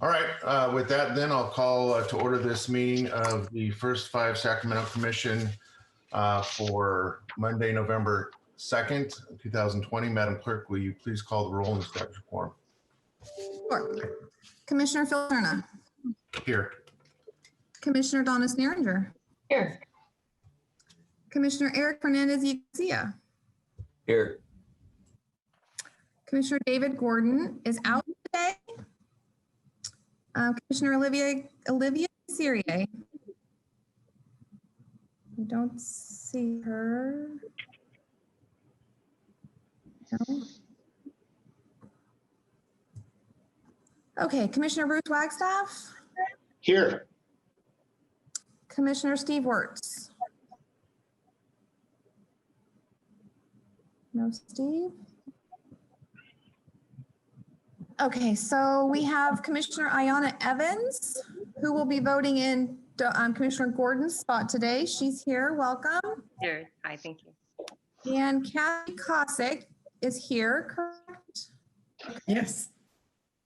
All right, with that, then I'll call to order this meeting of the First 5 Sacramento Commission for Monday, November 2nd, 2020. Madam Clerk, will you please call the roll and establish a quorum? Sure. Commissioner Phil Cerna. Here. Commissioner Donna Sneeringer. Here. Commissioner Eric Fernandez-Garcia. Here. Commissioner David Gordon is out today. Commissioner Olivia Serie. I don't see her. No. Okay, Commissioner Bruce Wagstaff. Here. Commissioner Steve Wirtz. No Steve. Okay, so we have Commissioner Ayanna Evans, who will be voting in Commissioner Gordon's spot today. She's here, welcome. Here, hi, thank you. And Kathy Kosick is here, correct? Yes.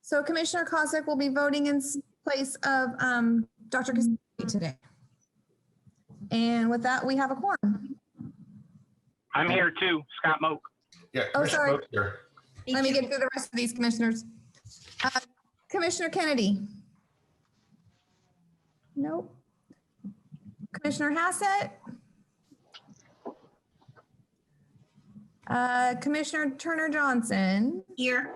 So Commissioner Kosick will be voting in place of Dr. Cassidy today. And with that, we have a quorum. I'm here too, Scott Moak. Yeah. Oh, sorry. Moak here. Let me get through the rest of these commissioners. Commissioner Kennedy. Nope. Commissioner Hassett. Commissioner Turner Johnson. Here.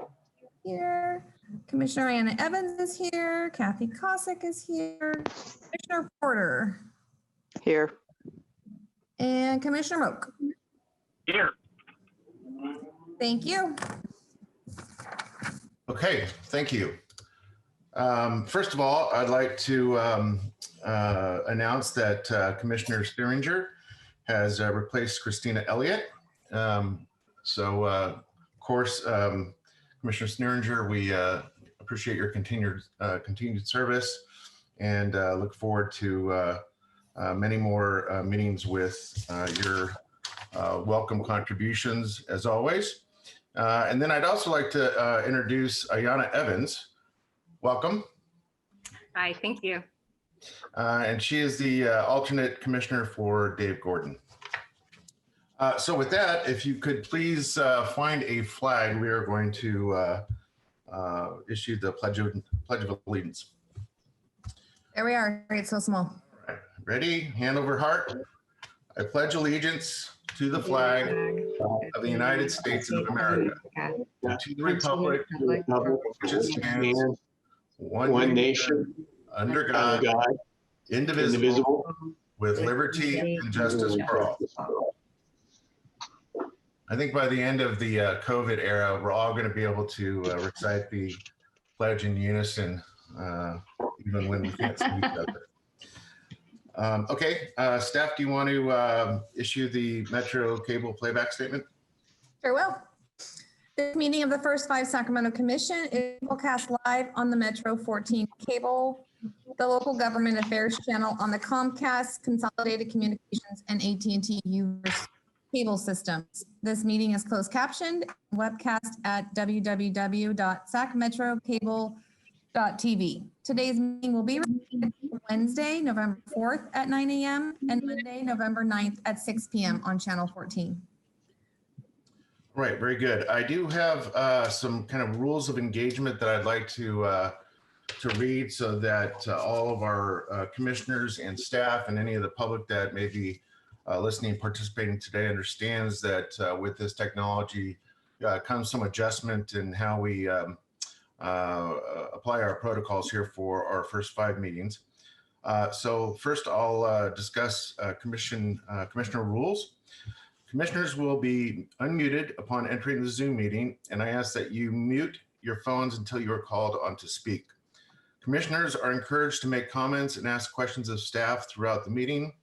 Here. Commissioner Ayanna Evans is here. Kathy Kosick is here. Commissioner Porter. Here. And Commissioner Moak. Here. Thank you. Okay, thank you. First of all, I'd like to announce that Commissioner Sneeringer has replaced Christina Elliott. Of course, Commissioner Sneeringer, we appreciate your continued service and look forward to many more meetings with your welcome contributions as always. And then I'd also like to introduce Ayanna Evans. Welcome. Hi, thank you. And she is the alternate commissioner for Dave Gordon. So with that, if you could please find a flag, we are going to issue the Pledge of Allegiance. There we are. It's so small. All right. Ready? Hand over heart. I pledge allegiance to the flag of the United States of America, and to the republic which it stands, one nation, under God, indivisible, with liberty and justice for all. I think by the end of the COVID era, we're all going to be able to recite the pledge in unison, even when we can't see each other. Okay, staff, do you want to issue the Metro Cable playback statement? Sure will. This meeting of the First 5 Sacramento Commission is broadcast live on the Metro 14 cable, the local government affairs channel on the Comcast, Consolidated Communications, and AT&T Uverse cable systems. This meeting is closed captioned, webcast at www.sacmetrocable.tv. Today's meeting will be recorded Wednesday, November 4th at 9 a.m. and Monday, November 9th at 6 p.m. on Channel 14. Right, very good. I do have some kind of rules of engagement that I'd like to read so that all of our commissioners and staff and any of the public that may be listening and participating today understands that with this technology comes some adjustment in how we apply our protocols here for our first 5 meetings. So first I'll discuss commissioner rules. Commissioners will be unmuted upon entering the Zoom meeting, and I ask that you mute your phones until you are called on to speak. Commissioners are encouraged to make comments and ask questions of staff throughout the meeting,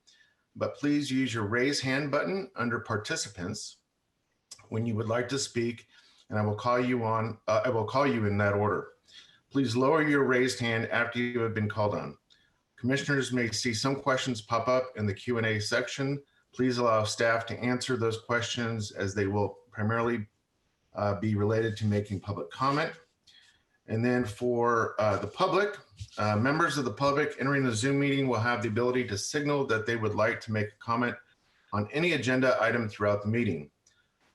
but please use your raise hand button under participants when you would like to speak, and I will call you in that order. Please lower your raised hand after you have been called on. Commissioners may see some questions pop up in the Q&A section. Please allow staff to answer those questions as they will primarily be related to making public comment. And then for the public, members of the public entering the Zoom meeting will have the ability to signal that they would like to make a comment on any agenda item throughout the meeting.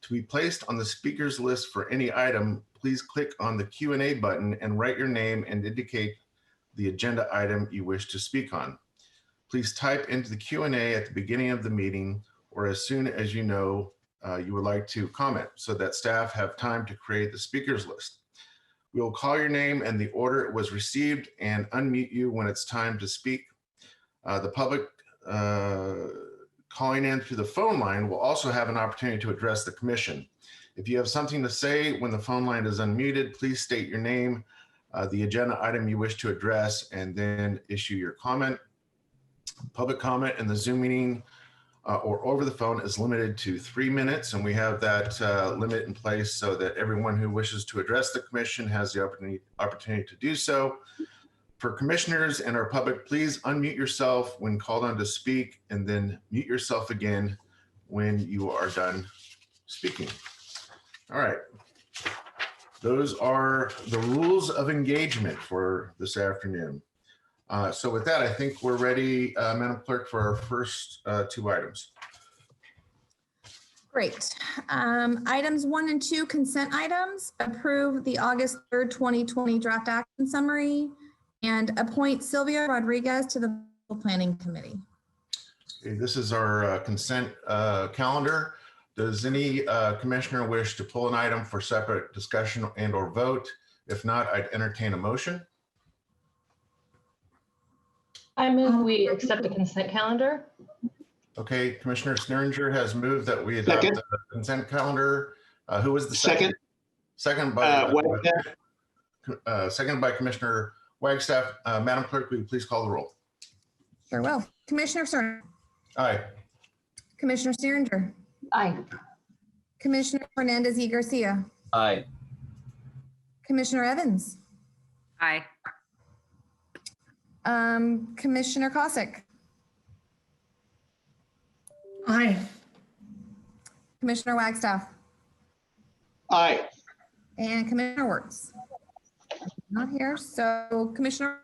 To be placed on the speakers list for any item, please click on the Q&A button and write your name and indicate the agenda item you wish to speak on. Please type into the Q&A at the beginning of the meeting or as soon as you know you would like to comment so that staff have time to create the speakers list. We will call your name and the order it was received and unmute you when it's time to speak. The public calling in through the phone line will also have an opportunity to address the commission. If you have something to say when the phone line is unmuted, please state your name, the agenda item you wish to address, and then issue your comment. Public comment in the Zoom meeting or over the phone is limited to 3 minutes, and we have that limit in place so that everyone who wishes to address the commission has the opportunity to do so. For commissioners and our public, please unmute yourself when called on to speak and then mute yourself again when you are done speaking. All right. Those are the rules of engagement for this afternoon. So with that, I think we're ready, Madam Clerk, for our first 2 items. Great. Items 1 and 2, consent items. Approve the August 3rd, 2020 draft action summary and appoint Sylvia Rodriguez to the Planning Committee. Okay, this is our consent calendar. Does any commissioner wish to pull an item for separate discussion and or vote? If not, I'd entertain a motion. I move we accept the consent calendar. Okay, Commissioner Sneeringer has moved that we adopt the consent calendar. Who was the second? Second by Commissioner Wagstaff. Madam Clerk, will you please call the roll? Sure will. Commissioner Cerner. Aye. Commissioner Sneeringer. Aye. Commissioner Hernandez y Garcia. Aye. Commissioner Evans. Aye. Commissioner Cossack. Aye. Commissioner Wagstaff. Aye. And Commissioner Wertz. Not here, so Commissioner.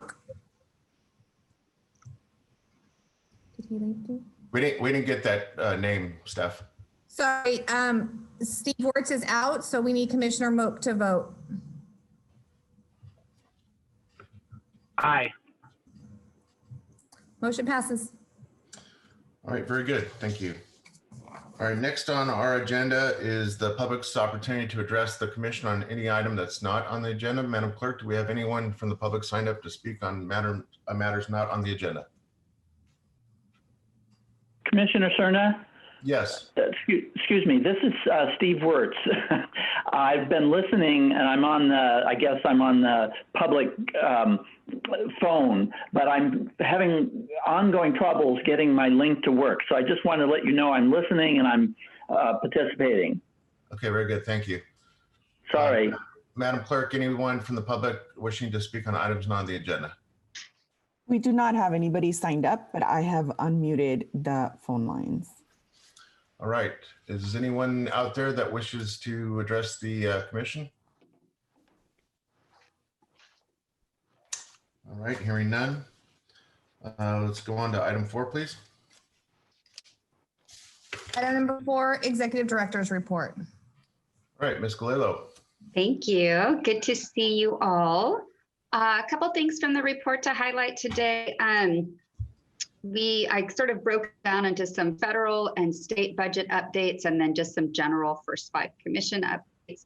Did he leave too? We didn't get that name, Steph. Sorry, Steve Wertz is out, so we need Commissioner Moak to vote. Aye. Motion passes. All right, very good. Thank you. All right, next on our agenda is the public's opportunity to address the commission on any item that's not on the agenda. Madam Clerk, do we have anyone from the public signed up to speak on matters not on the agenda? Commissioner Cerna? Yes. Excuse me, this is Steve Wertz. I've been listening and I'm on the, I guess I'm on the public phone, but I'm having ongoing troubles getting my link to work. So I just want to let you know I'm listening and I'm participating. Okay, very good. Thank you. Sorry. Madam Clerk, anyone from the public wishing to speak on items not on the agenda? We do not have anybody signed up, but I have unmuted the phone lines. All right. Is anyone out there that wishes to address the commission? All right, hearing none. Let's go on to item 4, please. Item number 4, Executive Director's Report. All right, Ms. Galelo. Thank you. Good to see you all. A couple things from the report to highlight today. I sort of broke down into some federal and state budget updates and then just some general first 5 commission updates.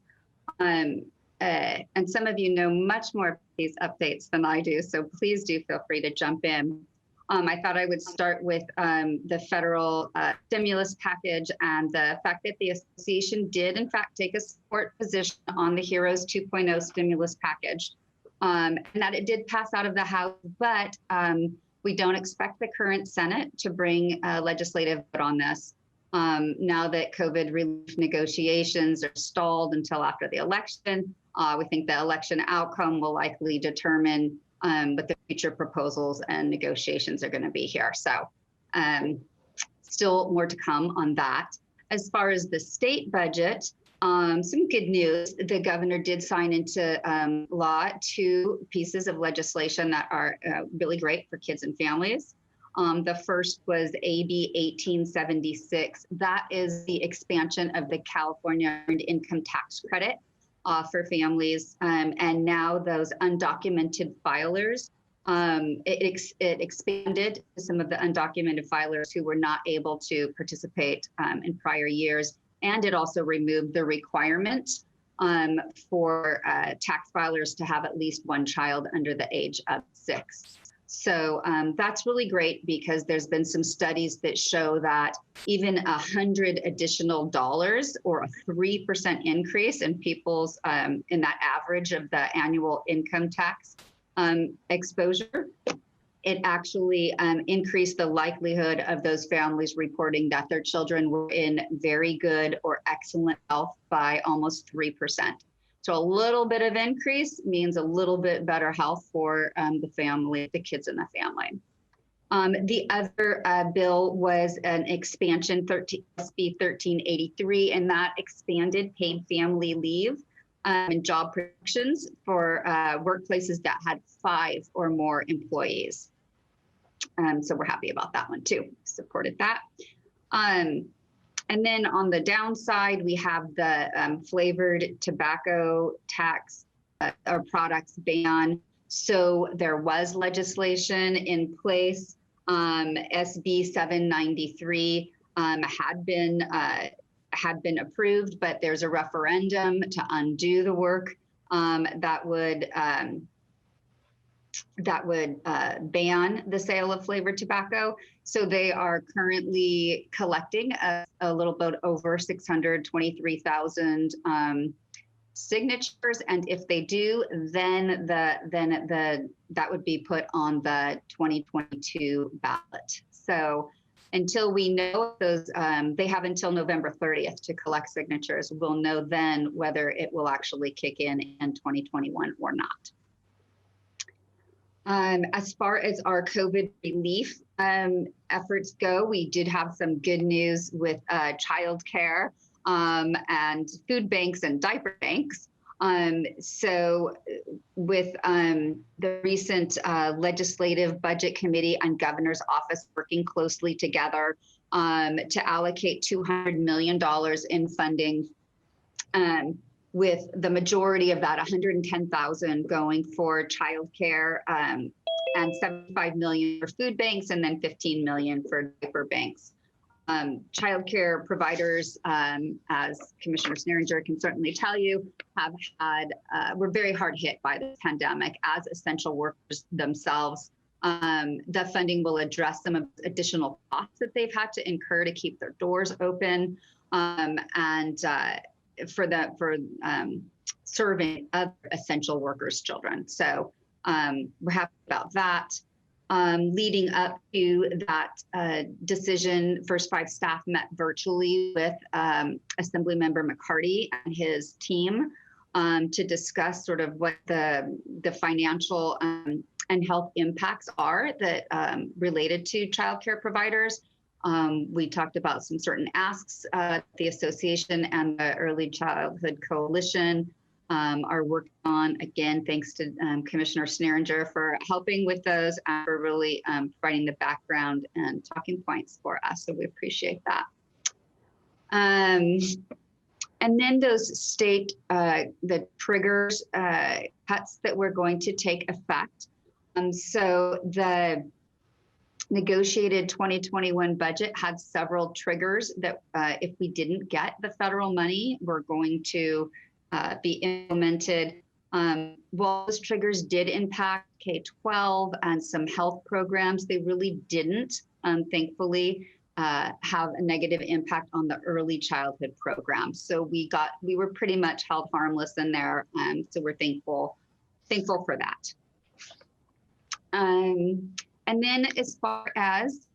And some of you know much more of these updates than I do, so please do feel free to jump in. I thought I would start with the federal stimulus package and the fact that the association did in fact take a support position on the HEROES 2.0 stimulus package, and that it did pass out of the House, but we don't expect the current Senate to bring a legislative vote on this. Now that COVID relief negotiations are stalled until after the election, we think the election outcome will likely determine what the future proposals and negotiations are going to be here. So still more to come on that. As far as the state budget, Some good news, the governor did sign into law 2 pieces of legislation that are really great for kids and families. The first was AB 1876. That is the expansion of the California Earned Income Tax Credit for families. And now those undocumented filers, it expanded to some of the undocumented filers who were not able to participate in prior years. And it also removed the requirement for tax filers to have at least 1 child under the age of 6. So that's really great because there's been some studies that show that even $100 additional or a 3% increase in people's in that average of the annual income tax exposure, it actually increased the likelihood of those families reporting that their children were in very good or excellent health by almost 3%. So a little bit of increase means a little bit better health for the family, the kids in the family. The other bill was an expansion, SB 1383, and that expanded paid family leave and job protections for workplaces that had 5 or more employees. So we're happy about that one too, supported that. And then on the downside, we have the flavored tobacco tax or products ban. So there was legislation in place. SB 793 had been approved, but there's a referendum to undo the work that would ban the sale of flavored tobacco. So they are currently collecting a little bit over 623,000 signatures, and if they do, then that would be put on the 2022 ballot. So until we know those, they have until November 30th to collect signatures. We'll know then whether it will actually kick in 2021 or not. As far as our COVID relief efforts go, we did have some good news with childcare and food banks and diaper banks. So with the recent legislative budget committee and governor's office working closely together to allocate $200 million in funding, with the majority of that, 110,000 going for childcare and 75 million for food banks, and then 15 million for diaper banks. Childcare providers, as Commissioner Sneeringer can certainly tell you, were very hard hit by the pandemic as essential workers themselves. The funding will address some of the additional costs that they've had to incur to keep their doors open, and for serving other essential workers' children. So we're happy about that. Leading up to that decision, First Five staff met virtually with Assemblymember McCarty and his team to discuss sort of what the financial and health impacts are that related to childcare providers. We talked about some certain asks. The association and the Early Childhood Coalition are working on, again, thanks to Commissioner Sneeringer for helping with those and for really providing the background and talking points for us. So we appreciate that. And then those state, the triggers cuts that were going to take effect. So the negotiated 2021 budget had several triggers that if we didn't get the federal money, were going to be implemented. While those triggers did impact K-12 and some health programs, they really didn't, thankfully, have a negative impact on the early childhood program. So we were pretty much held harmless in there. So we're thankful for that. And then as far as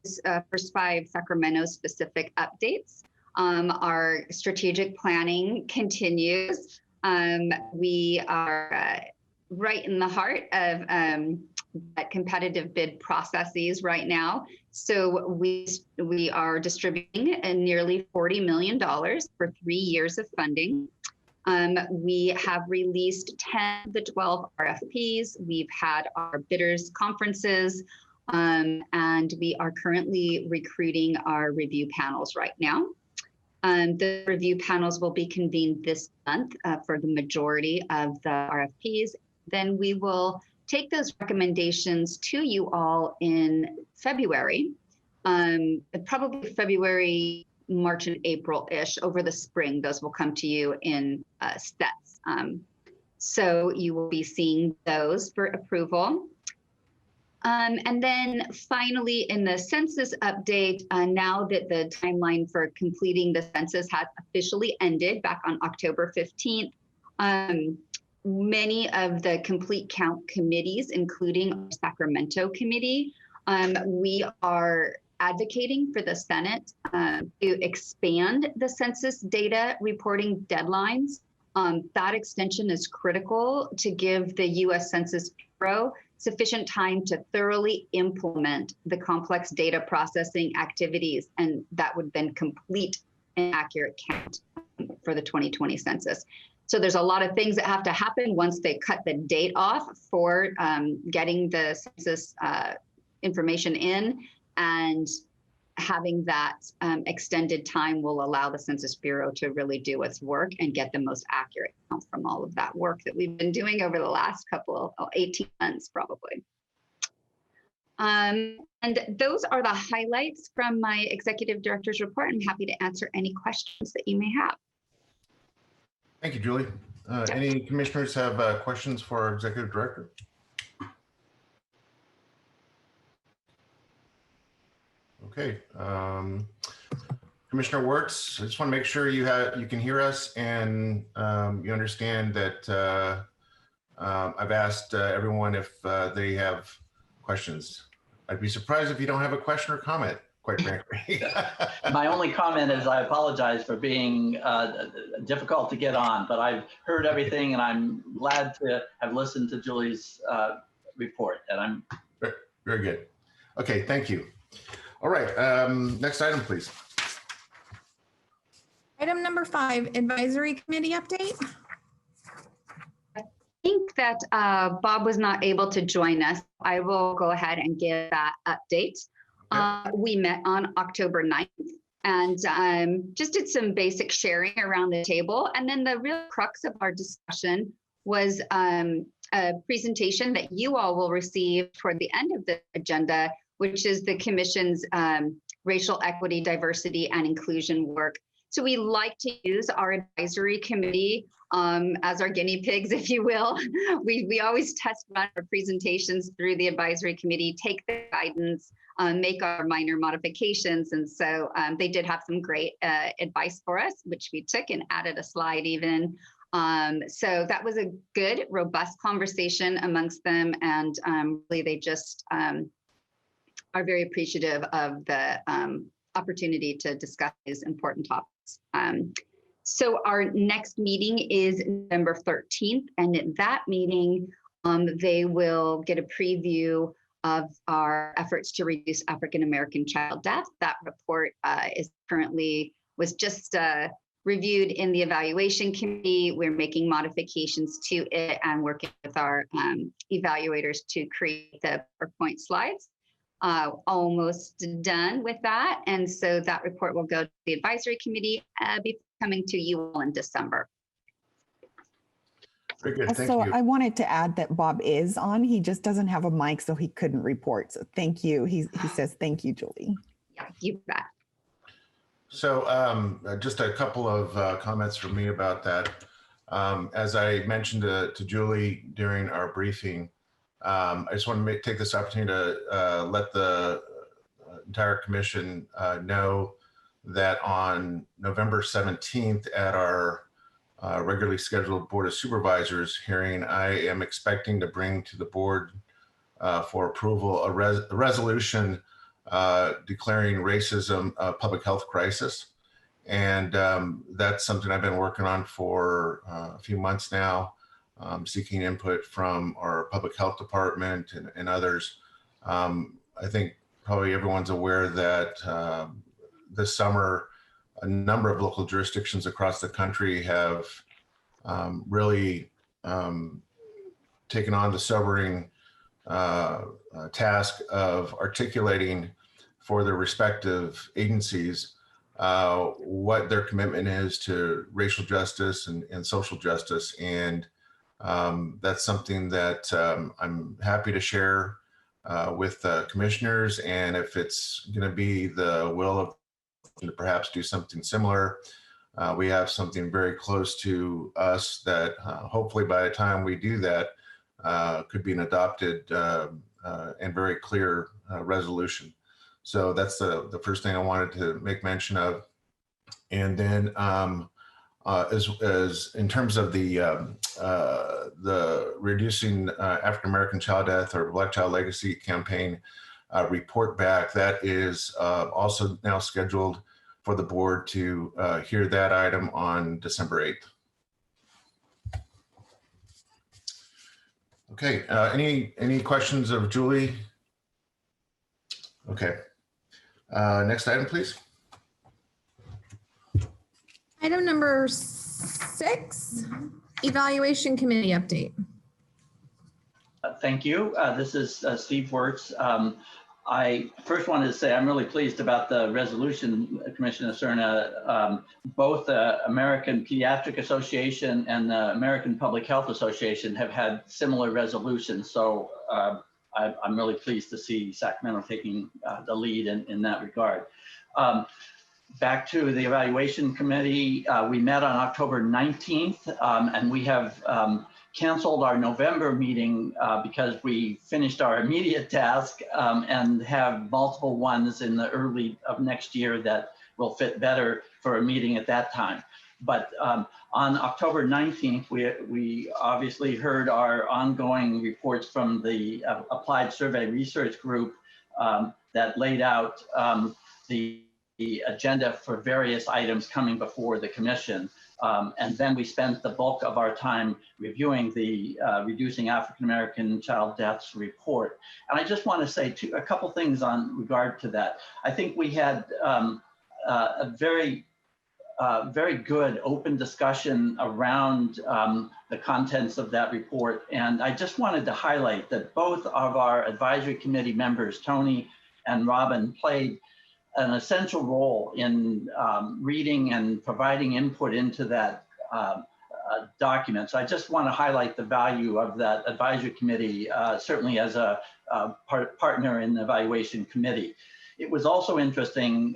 First Five Sacramento specific updates, our strategic planning continues. We are right in the heart of competitive bid processes right now. So we are distributing nearly $40 million for 3 years of funding. We have released 10 of the 12 RFPs. We've had our bidders conferences, and we are currently recruiting our review panels right now. The review panels will be convened this month for the majority of the RFPs. Then we will take those recommendations to you all in February, probably February, March, and April-ish. Over the spring, those will come to you in steps. So you will be seeing those for approval. And then finally, in the census update, now that the timeline for completing the census has officially ended back on October 15th, many of the complete count committees, including our Sacramento committee, we are advocating for the Senate to expand the census data reporting deadlines. That extension is critical to give the U.S. Census Bureau sufficient time to thoroughly implement the complex data processing activities, and that would then complete an accurate count for the 2020 census. So there's a lot of things that have to happen once they cut the date off for getting the census information in, and having that extended time will allow the Census Bureau to really do its work and get the most accurate count from all of that work that we've been doing over the last couple of 18 months, probably. And those are the highlights from my executive director's report. I'm happy to answer any questions that you may have. Thank you, Julie. Any commissioners have questions for our executive director? Okay. Commissioner Wirtz, I just want to make sure you can hear us and you understand that I've asked everyone if they have questions. I'd be surprised if you don't have a question or comment, quite frankly. My only comment is I apologize for being difficult to get on, but I've heard everything and I'm glad to have listened to Julie's report. And I'm very good. Okay, thank you. All right, next item, please. Item number 5, advisory committee update. I think that Bob was not able to join us. I will go ahead and give that update. We met on October 9th and just did some basic sharing around the table. And then the real crux of our discussion was a presentation that you all will receive toward the end of the agenda, which is the Commission's racial equity, diversity, and inclusion work. So we like to use our advisory committee as our guinea pigs, if you will. We always test run our presentations through the advisory committee, take the guidance, make our minor modifications. And so they did have some great advice for us, which we took and added a slide even. So that was a good, robust conversation amongst them. And really they just are very appreciative of the opportunity to discuss these important topics. So our next meeting is November 13th, and at that meeting, they will get a preview of our efforts to reduce African-American child death. That report was just reviewed in the evaluation committee. We're making modifications to it and working with our evaluators to create the PowerPoint slides. Almost done with that. And so that report will go to the advisory committee, be coming to you all in December. Very good, thank So you. I wanted to add that Bob is on. He just doesn't have a mic, so he couldn't report. So thank you. He says, thank you, Julie. Yeah, you bet. So just a couple of comments from me about that. As I mentioned to Julie during our briefing, I just want to take this opportunity to let the entire commission know that on November 17th at our regularly scheduled Board of Supervisors hearing, I am expecting to bring to the board for approval a resolution declaring racism a public health crisis. And that's something I've been working on for a few months now. seeking input from our public health department and others. I think probably everyone's aware that this summer, a number of local jurisdictions across the country have really taken on the sobering task of articulating for their respective agencies what their commitment is to racial justice and social justice. And that's something that I'm happy to share with commissioners. And if it's going to be the will of to perhaps do something similar, we have something very close to us that hopefully by the time we do that could be an adopted and very clear resolution. So that's the first thing I wanted to make mention of. And then as in terms of the reducing African American child death or Black Child Legacy campaign report back, that is also now scheduled for the board to hear that item on December 8th. Okay, any questions of Julie? Okay, next item, please. Item number 6, Evaluation Committee update. Thank you. This is Steve Wirtz. I first wanted to say I'm really pleased about the resolution, Commissioner Cerna. Both the American Pediatric Association and the American Public Health Association have had similar resolutions. So I'm really pleased to see Sacramento taking the lead in that regard. Back to the evaluation committee, we met on October 19th, and we have canceled our November meeting because we finished our immediate task and have multiple ones in the early of next year that will fit better for a meeting at that time. But on October 19th, we obviously heard our ongoing reports from the Applied Survey Research Group that laid out the agenda for various items coming before the commission. And then we spent the bulk of our time reviewing the Reducing African American Child Deaths report. And I just want to say a couple things on regard to that. I think we had a very good open discussion around the contents of that report. And I just wanted to highlight that both of our advisory committee members, Tony and Robin, played an essential role in reading and providing input into that document. So I just want to highlight the value of that advisory committee, certainly as a partner in the evaluation committee. It was also interesting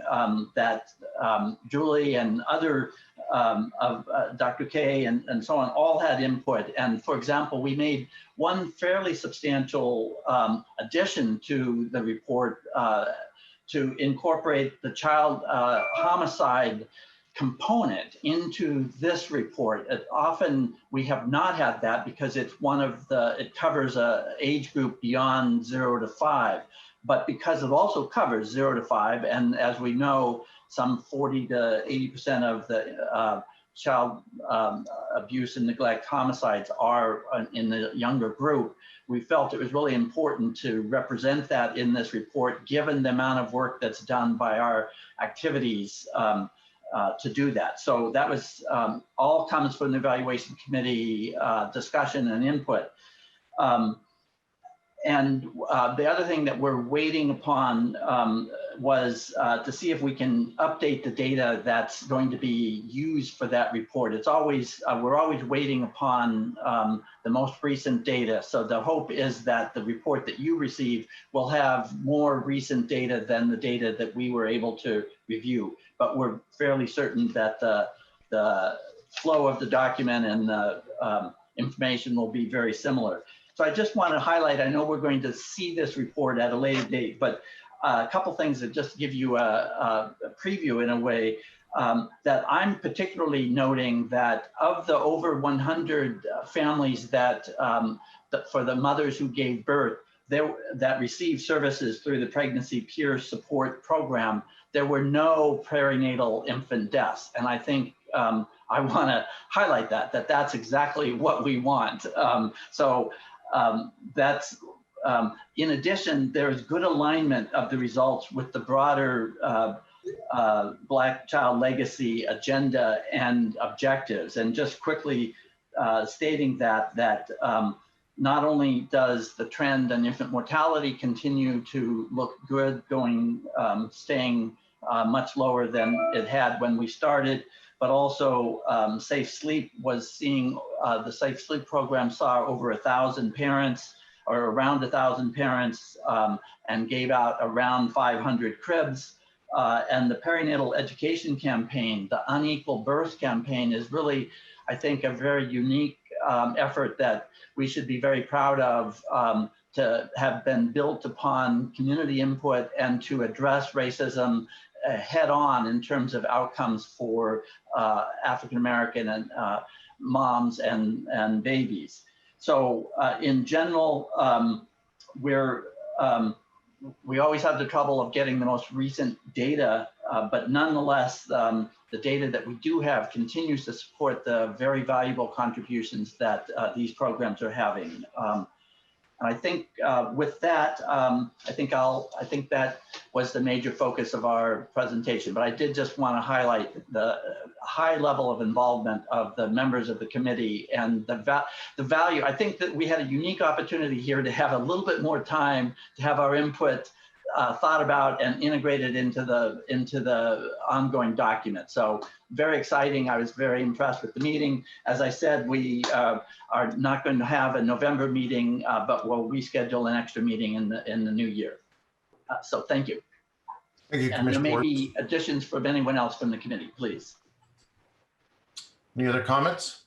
that Julie and other of Dr. Kay and so on all had input. And for example, we made one fairly substantial addition to the report to incorporate the child homicide component into this report. Often we have not had that because it's it covers a age group beyond 0 to 5, but because it also covers 0 to 5, and as we know, some 40 to 80% of the child abuse and neglect homicides are in the younger group. We felt it was really important to represent that in this report, given the amount of work that's done by our activities to do that. So that was all comes from the evaluation committee discussion and input. And the other thing that we're waiting upon was to see if we can update the data that's going to be used for that report. It's always, we're always waiting upon the most recent data. So the hope is that the report that you receive will have more recent data than the data that we were able to review. But we're fairly certain that the flow of the document and the information will be very similar. So I just want to highlight, I know we're going to see this report at a later date, but a couple things that just give you a preview in a way that I'm particularly noting that of the over 100 families that for the mothers who gave birth, that received services through the Pregnancy Peer Support Program, there were no perinatal infant deaths. And I think I want to highlight that's exactly what we want. That's in addition, there's good alignment of the results with the broader Black Child Legacy agenda and objectives. And just quickly stating that not only does the trend in infant mortality continue to look good, staying much lower than it had when we started, but also Safe Sleep was seeing, the Safe Sleep program saw over 1,000 parents, or around 1,000 parents, and gave out around 500 cribs. And the perinatal education campaign, the unequal birth campaign, is really, I think, a very unique effort that we should be very proud of, to have been built upon community input and to address racism head on in terms of outcomes for African American and moms and babies. So in general, we always have the trouble of getting the most recent data, but nonetheless, the data that we do have continues to support the very valuable contributions that these programs are having. And I think with that, I think that was the major focus of our presentation. But I did just want to highlight the high level of involvement of the members of the committee and the value. I think that we had a unique opportunity here to have a little bit more time to have our input thought about and integrated into the ongoing document. So very exciting. I was very impressed with the meeting. As I said, we are not going to have a November meeting, but we'll reschedule an extra meeting in the new year. So thank you. Thank you, And there Commissioner may Ward. be additions from anyone else from the committee, please. Any other comments?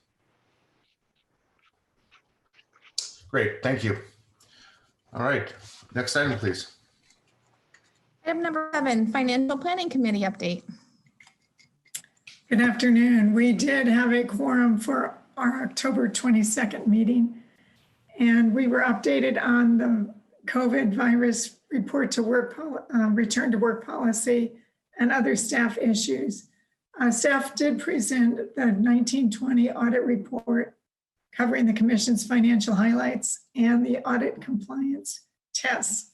Great, thank you. All right, next item, please. Item number 7, Financial Planning Committee update. Good afternoon. We did have a quorum for our October 22nd meeting, and we were updated on the COVID virus return to work policy and other staff issues. Staff did present the 1920 audit report covering the Commission's financial highlights and the audit compliance tests.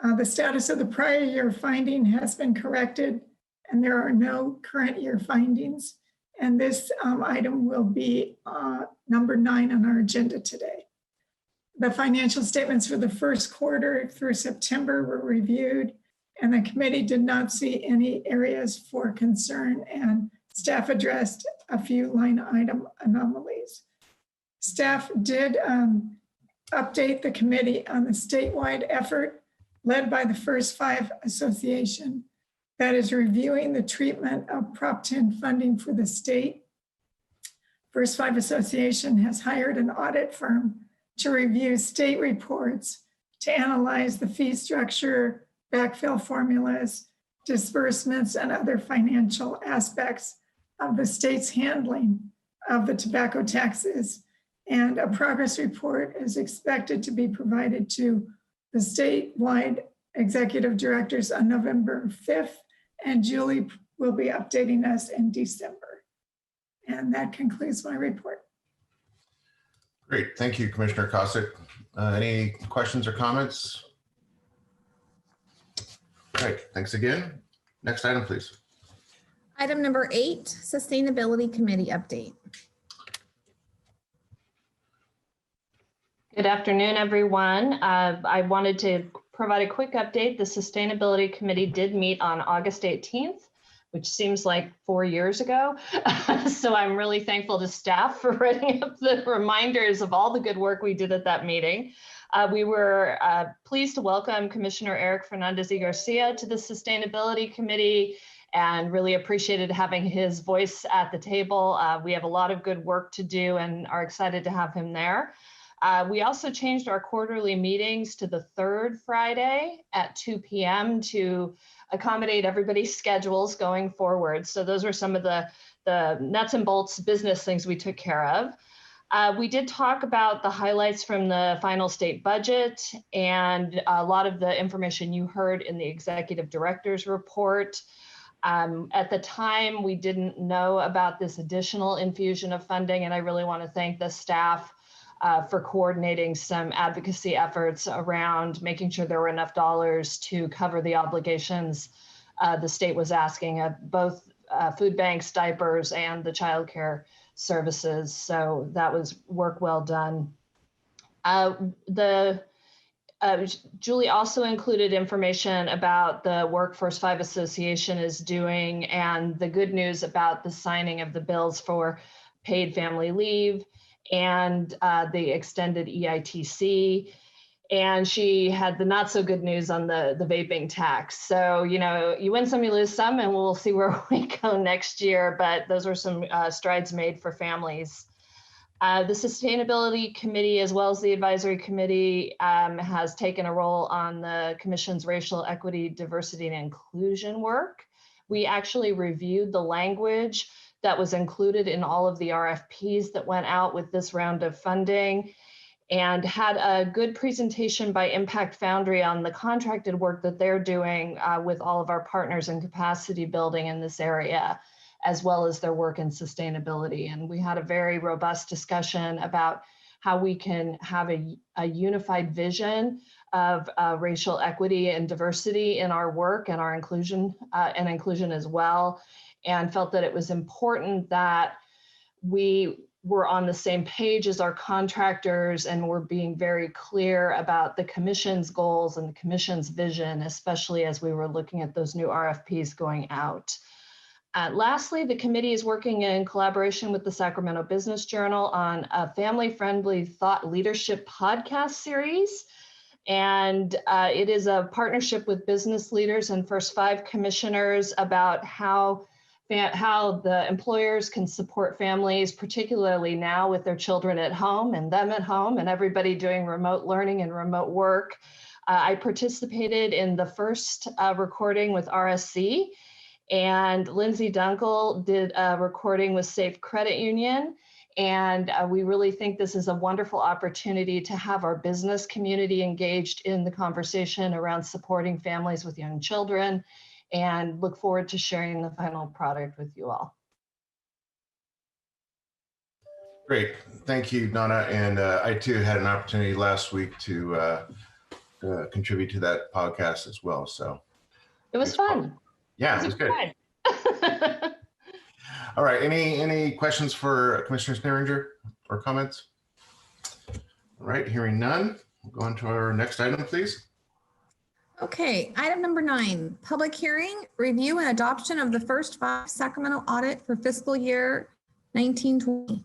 The status of the prior year finding has been corrected, and there are no current year findings. And this item will be number 9 on our agenda today. The financial statements for the first quarter through September were reviewed, and the committee did not see any areas for concern, and staff addressed a few line item anomalies. Staff did update the committee on the statewide effort led by the First 5 Association that is reviewing the treatment of Prop 10 funding for the state. First 5 Association has hired an audit firm to review state reports to analyze the fee structure, backfill formulas, disbursements, and other financial aspects of the state's handling of the tobacco taxes. And a progress report is expected to be provided to the statewide executive directors on November 5th, and Julie will be updating us in December. And that concludes my report. Great, thank you, Commissioner Cossack. Any questions or comments? All right, thanks again. Next item, please. Item number 8, Sustainability Committee update. Good afternoon, everyone. I wanted to provide a quick update. The Sustainability Committee did meet on August 18th, which seems like 4 years ago. So I'm really thankful to staff for writing up the reminders of all the good work we did at that meeting. We were pleased to welcome Commissioner Eric Fernandez y Garcia to the Sustainability Committee and really appreciated having his voice at the table. We have a lot of good work to do and are excited to have him there. We also changed our quarterly meetings to the 3rd Friday at 2 p.m. to accommodate everybody's schedules going forward. So those were some of the nuts and bolts business things we took care of. We did talk about the highlights from the final state budget and a lot of the information you heard in the executive director's report. At the time, we didn't know about this additional infusion of funding, and I really want to thank the staff for coordinating some advocacy efforts around making sure there were enough dollars to cover the obligations the state was asking of both food banks, diapers, and the childcare services. So that was work well done. Julie also included information about the work First Five Association is doing and the good news about the signing of the bills for paid family leave and the extended EITC. And she had the not so good news on the vaping tax. So, you know, you win some, you lose some, and we'll see where we go next year. But those were some strides made for families. The Sustainability Committee, as well as the Advisory Committee, has taken a role on the Commission's racial equity, diversity, and inclusion work. We actually reviewed the language that was included in all of the RFPs that went out with this round of funding, and had a good presentation by Impact Foundry on the contracted work that they're doing with all of our partners in capacity building in this area, as well as their work in sustainability. And we had a very robust discussion about how we can have a unified vision of racial equity and diversity in our work and our inclusion as well, and felt that it was important that we were on the same page as our contractors and we're being very clear about the Commission's goals and the Commission's vision, especially as we were looking at those new RFPs going out. Lastly, the committee is working in collaboration with the Sacramento Business Journal on a family-friendly thought leadership podcast series. And it is a partnership with business leaders and First Five commissioners about how the employers can support families, particularly now with their children at home and them at home and everybody doing remote learning and remote work. I participated in the first recording with RSC, and Lindsay Dunkel did a recording with Safe Credit Union. And we really think this is a wonderful opportunity to have our business community engaged in the conversation around supporting families with young children, and look forward to sharing the final product with you all. Great. Thank you, Donna. And I too had an opportunity last week to contribute to that podcast as well. So it was fun. Yeah, it was good. All right. Any questions for Commissioner Sneeringer or comments? All right. Hearing none, we'll go on to our next item, please. Okay, item number 9, public hearing, review and adoption of the first 5 Sacramento audit for fiscal year 1920.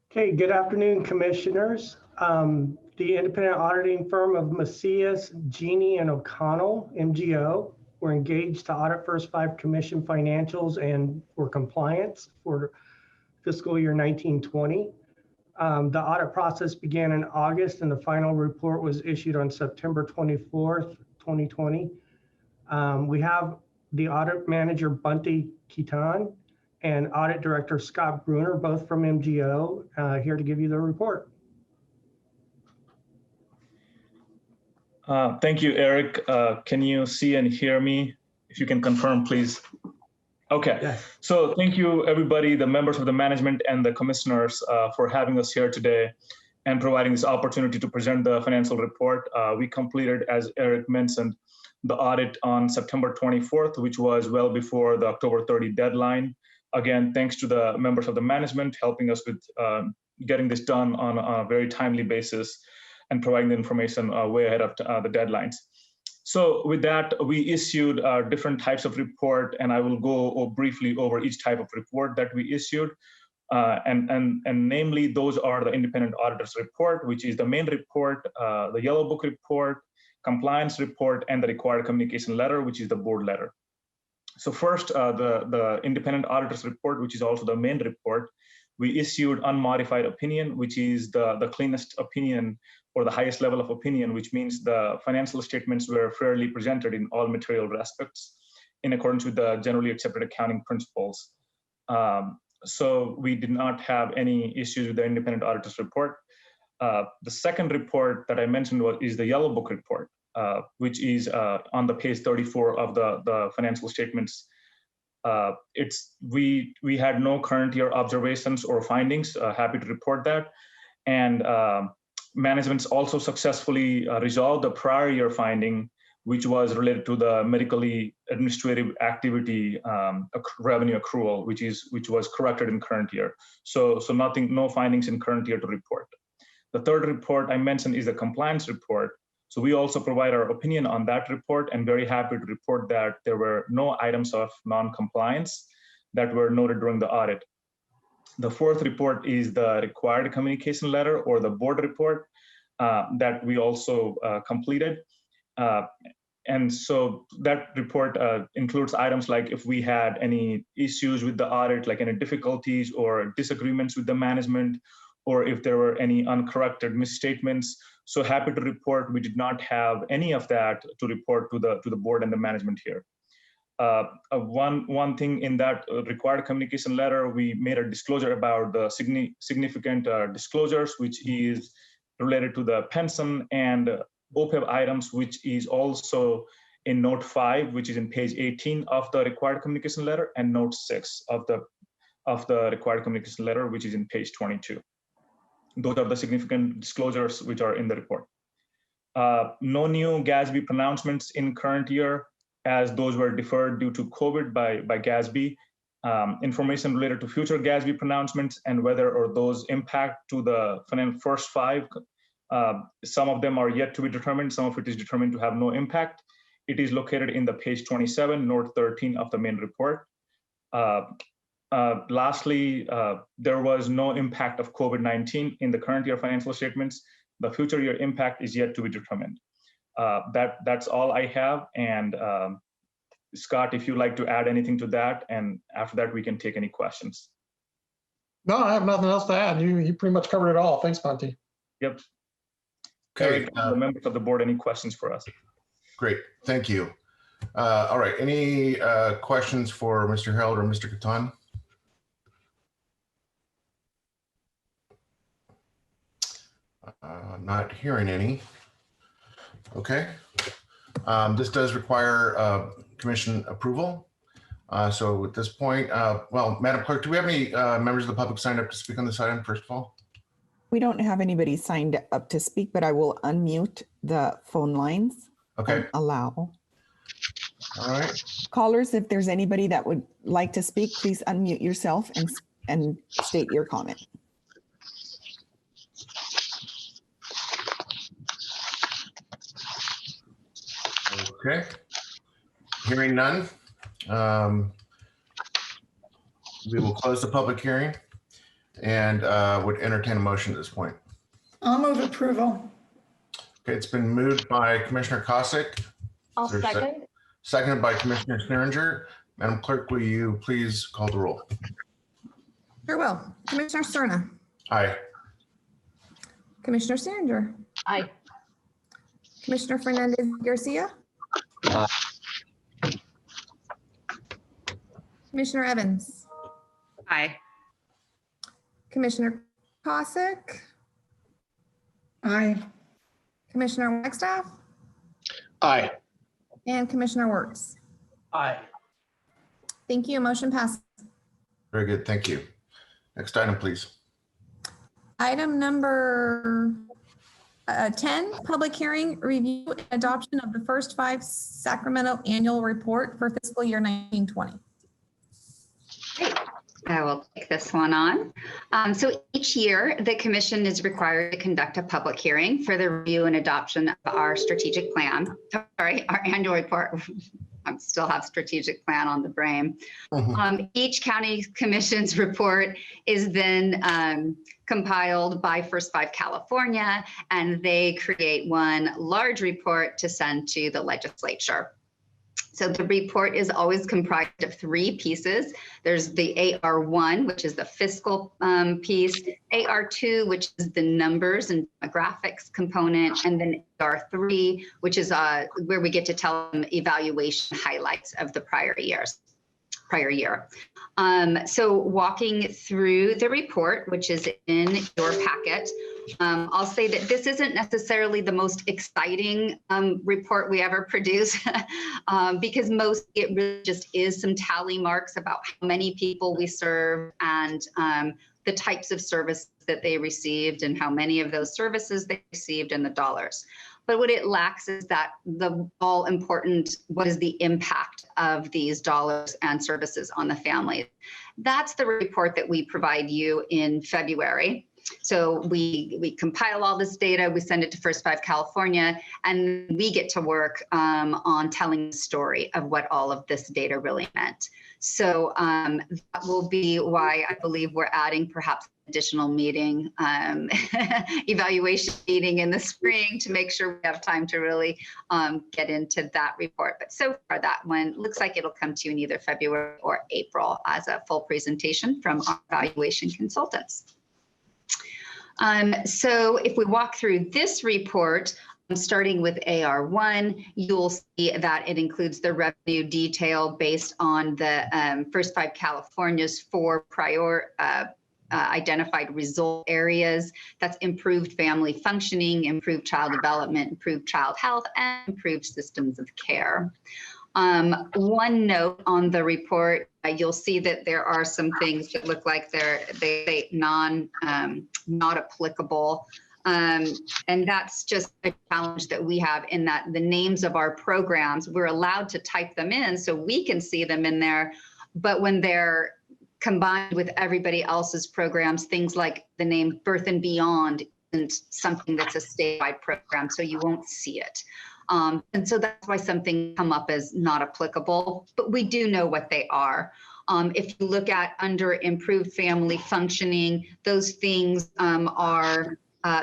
Okay, good afternoon, commissioners. The independent auditing firm of Macias, Genie, and O'Connell, MGO, were engaged to audit first 5 commission financials and for compliance for fiscal year 1920. The audit process began in August and the final report was issued on September 24th, 2020. We have the audit manager, Bunty Kitan, and audit director, Scott Bruner, both from MGO, here to give you the report. Thank you, Eric. Can you see and hear me? If you can confirm, please. Okay, yes. So thank you, everybody, the members of the management and the commissioners for having us here today and providing this opportunity to present the financial report. We completed, as Eric mentioned, the audit on September 24th, which was well before the October 30 deadline. Again, thanks to the members of the management helping us with getting this done on a very timely basis and providing the information way ahead of the deadlines. So with that, we issued different types of report, and I will go briefly over each type of report that we issued. And namely, those are the independent auditors report, which is the main report, the yellow book report, compliance report, and the required communication letter, which is the board letter. So first, the independent auditors report, which is also the main report, we issued unmodified opinion, which is the cleanest opinion or the highest level of opinion, which means the financial statements were fairly presented in all material aspects in accordance with the generally accepted accounting principles. So we did not have any issues with the independent auditors report. The second report that I mentioned is the yellow book report. which is on the page 34 of the financial statements. We had no current year observations or findings. Happy to report that. And management's also successfully resolved the prior year finding, which was related to the medically administrative activity revenue accrual, which was corrected in current year. So no findings in current year to report. The third report I mentioned is the compliance report. So we also provide our opinion on that report, and very happy to report that there were no items of non-compliance that were noted during the audit. The fourth report is the required communication letter, or the board report, that we also completed. And so that report includes items like if we had any issues with the audit, like any difficulties or disagreements with the management, or if there were any uncorrected misstatements. So happy to report we did not have any of that to report to the board and the management here. One thing in that required communication letter, we made a disclosure about the significant disclosures, which is related to the pension and OPEB items, which is also in note 5, which is in page 18 of the required communication letter, and note 6 of the required communication letter, which is in page 22. Those are the significant disclosures which are in the report. No new GASB pronouncements in current year, as those were deferred due to COVID by GASB. Information related to future GASB pronouncements and whether or those impact to the first 5, some of them are yet to be determined. Some of it is determined to have no impact. It is located in the page 27, note 13 of the main report. Lastly, there was no impact of COVID-19 in the current year financial statements. The future year impact is yet to be determined. That's all I have. And Scott, if you'd like to add anything to that, and after that, we can take any questions. No, I have nothing else to add. You pretty much covered it all. Thanks, Monty. Yep. Okay. Members of the board, any questions for us? Great, thank you. All right, any questions for Mr. Harold or Mr. Catan? Not hearing any. Okay. This does require commission approval. So at this point, well, Madam Clerk, do we have any members of the public signed up to speak on this item, first of all? We don't have anybody signed up to speak, but I will unmute the phone lines. Okay. Allow. All right. Callers, if there's anybody that would like to speak, please unmute yourself and state your comment. Okay. Hearing none. We will close the public hearing and would entertain a motion at this point. I'll move approval. Okay, it's been moved by Commissioner Kosick. I'll second. Seconded by Commissioner Sneeringer. Madam Clerk, will you please call the roll? Sure will. Commissioner Cerna. Aye. Commissioner Sneeringer. Aye. Commissioner Fernandez Garcia. Commissioner Evans. Aye. Commissioner Kosick. Aye. Commissioner Wagstaff. Aye. And Commissioner Wirtz. Aye. Thank you. Motion passed. Very good. Thank you. Next item, please. Item number 10, public hearing, review and adoption of the first 5 Sacramento annual report for fiscal year 1920. Great. I will take this one on. So each year, the commission is required to conduct a public hearing for the review and adoption of our strategic plan. Sorry, our annual report. I still have strategic plan on the brain. Each county commission's report is then compiled by First 5 California, and they create one large report to send to the legislature. So the report is always comprised of 3 pieces. There's the AR1, which is the fiscal piece, AR2, which is the numbers and demographics component, and then AR3, which is where we get to tell them evaluation highlights of the prior year. So walking through the report, which is in your packet, I'll say that this isn't necessarily the most exciting report we ever produce because most it really just is some tally marks about how many people we serve and the types of services that they received and how many of those services they received and the dollars. But what it lacks is that the all important, what is the impact of these dollars and services on the family? That's the report that we provide you in February. So we compile all this data, we send it to First Five California, and we get to work on telling the story of what all of this data really meant. So that will be why I believe we're adding perhaps additional meeting, evaluation meeting in the spring to make sure we have time to really get into that report. But so far that one looks like it'll come to you in either February or April as a full presentation from our evaluation consultants. So if we walk through this report, starting with AR1, you'll see that it includes the revenue detail based on the First Five California's 4 prior identified result areas. That's improved family functioning, improved child development, improved child health, and improved systems of care. One note on the report, you'll see that there are some things that look like they not applicable. And that's just a challenge that we have in that the names of our programs, we're allowed to type them in so we can see them in there. But when they're combined with everybody else's programs, things like the name Birth and Beyond isn't something that's a statewide program, so you won't see it. And so that's why some things come up as not applicable, but we do know what they are. If you look at under improved family functioning, those things are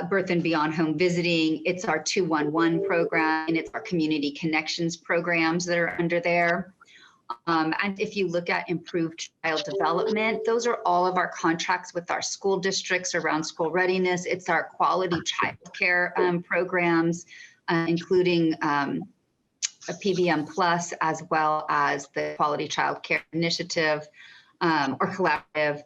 Birth and Beyond home visiting, it's our 211 program, and it's our community connections programs that are under there. And if you look at improved child development, those are all of our contracts with our school districts around school readiness. It's our quality childcare programs, including a PBM Plus, as well as the Quality Child Care Initiative or Collaborative.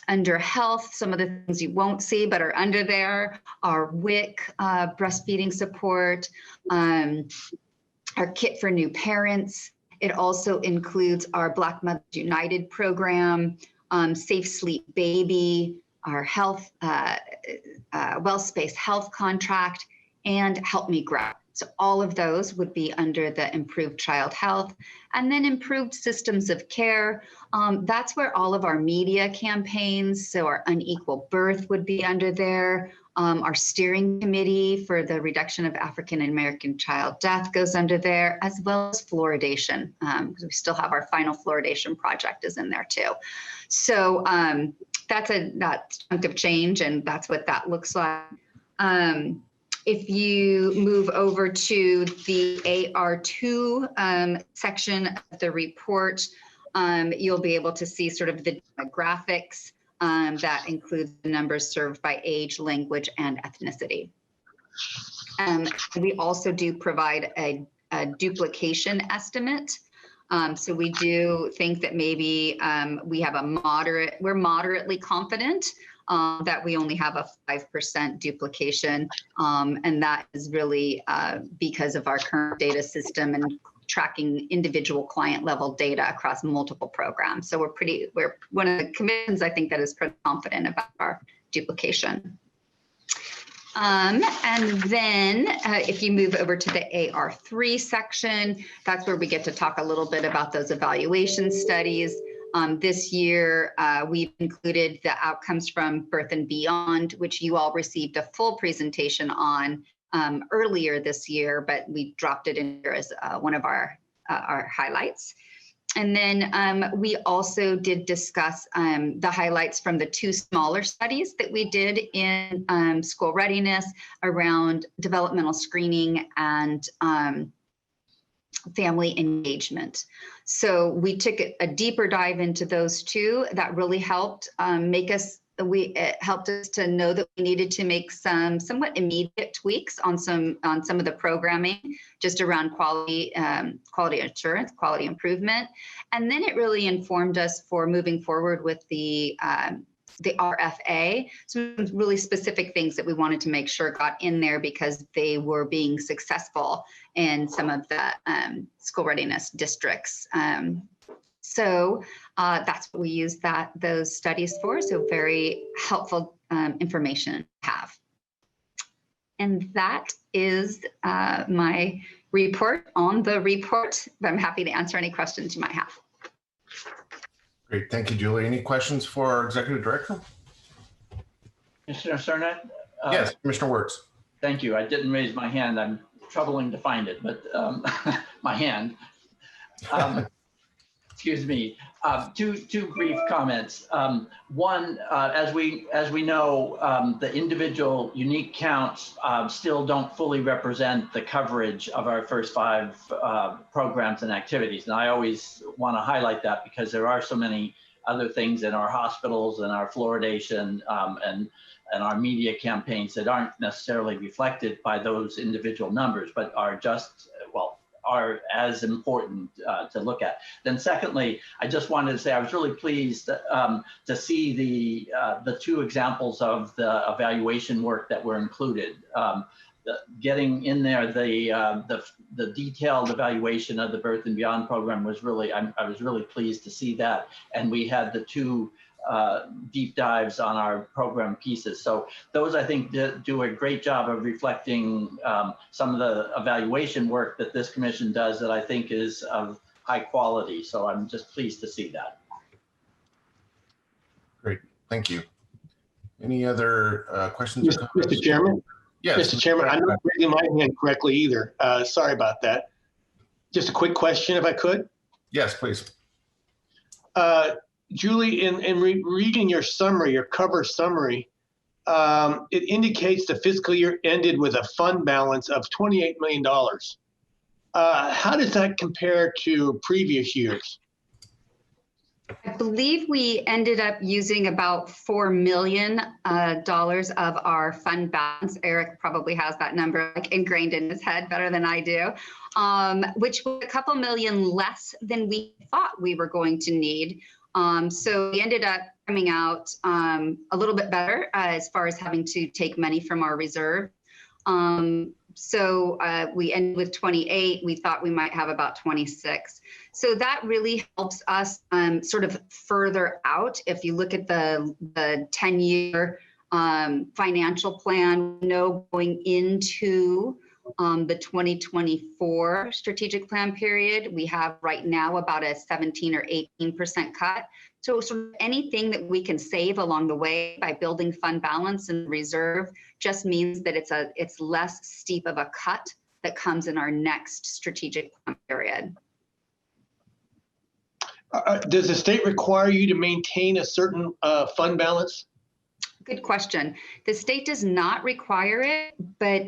Under health, some of the things you won't see but are under there are WIC, breastfeeding support, our kit for new parents. It also includes our Black Mothers United program, Safe Sleep Baby, our health, WellSpace health contract, and Help Me Grow. So all of those would be under the improved child health, and then improved systems of care. That's where all of our media campaigns, so our unequal birth would be under there. Our steering committee for the reduction of African American child death goes under there, as well as fluoridation, because we still have our final fluoridation project is in there too. So that's a chunk of change, and that's what that looks like. If you move over to the AR2 section of the report, you'll be able to see sort of the demographics that includes the numbers served by age, language, and ethnicity. We also do provide a duplication estimate. So we do think that maybe we have we're moderately confident that we only have a 5% duplication. And that is really because of our current data system and tracking individual client level data across multiple programs. So we're one of the commissions, I think, that is pretty confident about our duplication. And then if you move over to the AR3 section, that's where we get to talk a little bit about those evaluation studies. This year, we've included the outcomes from Birth and Beyond, which you all received a full presentation on earlier this year, but we dropped it in here as one of our highlights. And then we also did discuss the highlights from the 2 smaller studies that we did in school readiness around developmental screening and family engagement. So we took a deeper dive into those 2. That really helped it helped us to know that we needed to make some somewhat immediate tweaks on some of the programming, just around quality assurance, quality improvement. And then it really informed us for moving forward with the the RFA. Some really specific things that we wanted to make sure got in there because they were being successful in some of the school readiness districts. So that's what we use those studies for. So very helpful information to have. And that is my report on the report. But I'm happy to answer any questions you might have. Great, thank you, Julie. Any questions for our Executive Director? Commissioner Cerna? Yes, Commissioner Wirtz. Thank you. I didn't raise my hand. I'm troubling to find it, but my hand. Excuse me. Two brief comments. One, as we know, the individual unique counts still don't fully represent the coverage of our first 5 programs and activities. And I always want to highlight that because there are so many other things in our hospitals and our fluoridation and our media campaigns that aren't necessarily reflected by those individual numbers, but are just, well, are as important to look at. Then secondly, I just wanted to say I was really pleased to see the 2 examples of the evaluation work that were included. Getting in there the detailed evaluation of the Birth and Beyond program was really, I was really pleased to see that. And we had the 2 deep dives on our program pieces. So those, I think, do a great job of reflecting some of the evaluation work that this commission does that I think is of high quality. So I'm just pleased to see that. Great, thank you. Any other questions? Mr. Chairman? Yes. Mr. Chairman, I'm not raising my hand correctly either. Sorry about that. Just a quick question, if I could. Yes, please. Julie, in reading your summary, your cover summary, it indicates the fiscal year ended with a fund balance of $28 million. How does that compare to previous years? I believe we ended up using about $4 million of our fund balance. Eric probably has that number like ingrained in his head better than I do, which was a couple million less than we thought we were going to need. So we ended up coming out a little bit better as far as having to take money from our reserve. So we ended with 28. We thought we might have about 26. So that really helps us sort of further out. If you look at the 10-year financial plan, going into the 2024 strategic plan period, we have right now about a 17 or 18% cut. So sort of anything that we can save along the way by building fund balance and reserve just means that it's less steep of a cut that comes in our next strategic plan period. Does the state require you to maintain a certain fund balance? Good question. The state does not require it, but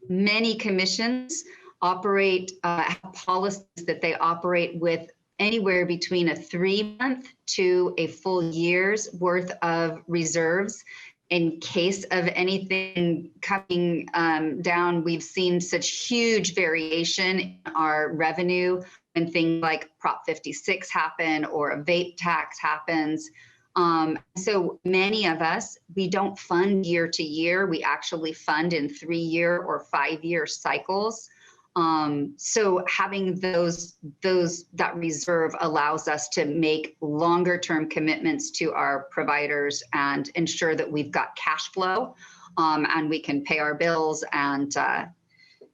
many commissions operate, have policies that they operate with anywhere between a 3-month to a full year's worth of reserves. In case of anything coming down, we've seen such huge variation in our revenue when things like Prop 56 happen or a vape tax happens. So many of us, we don't fund year to year. We actually fund in 3-year or 5-year cycles. So having that reserve allows us to make longer term commitments to our providers and ensure that we've got cash flow and we can pay our bills and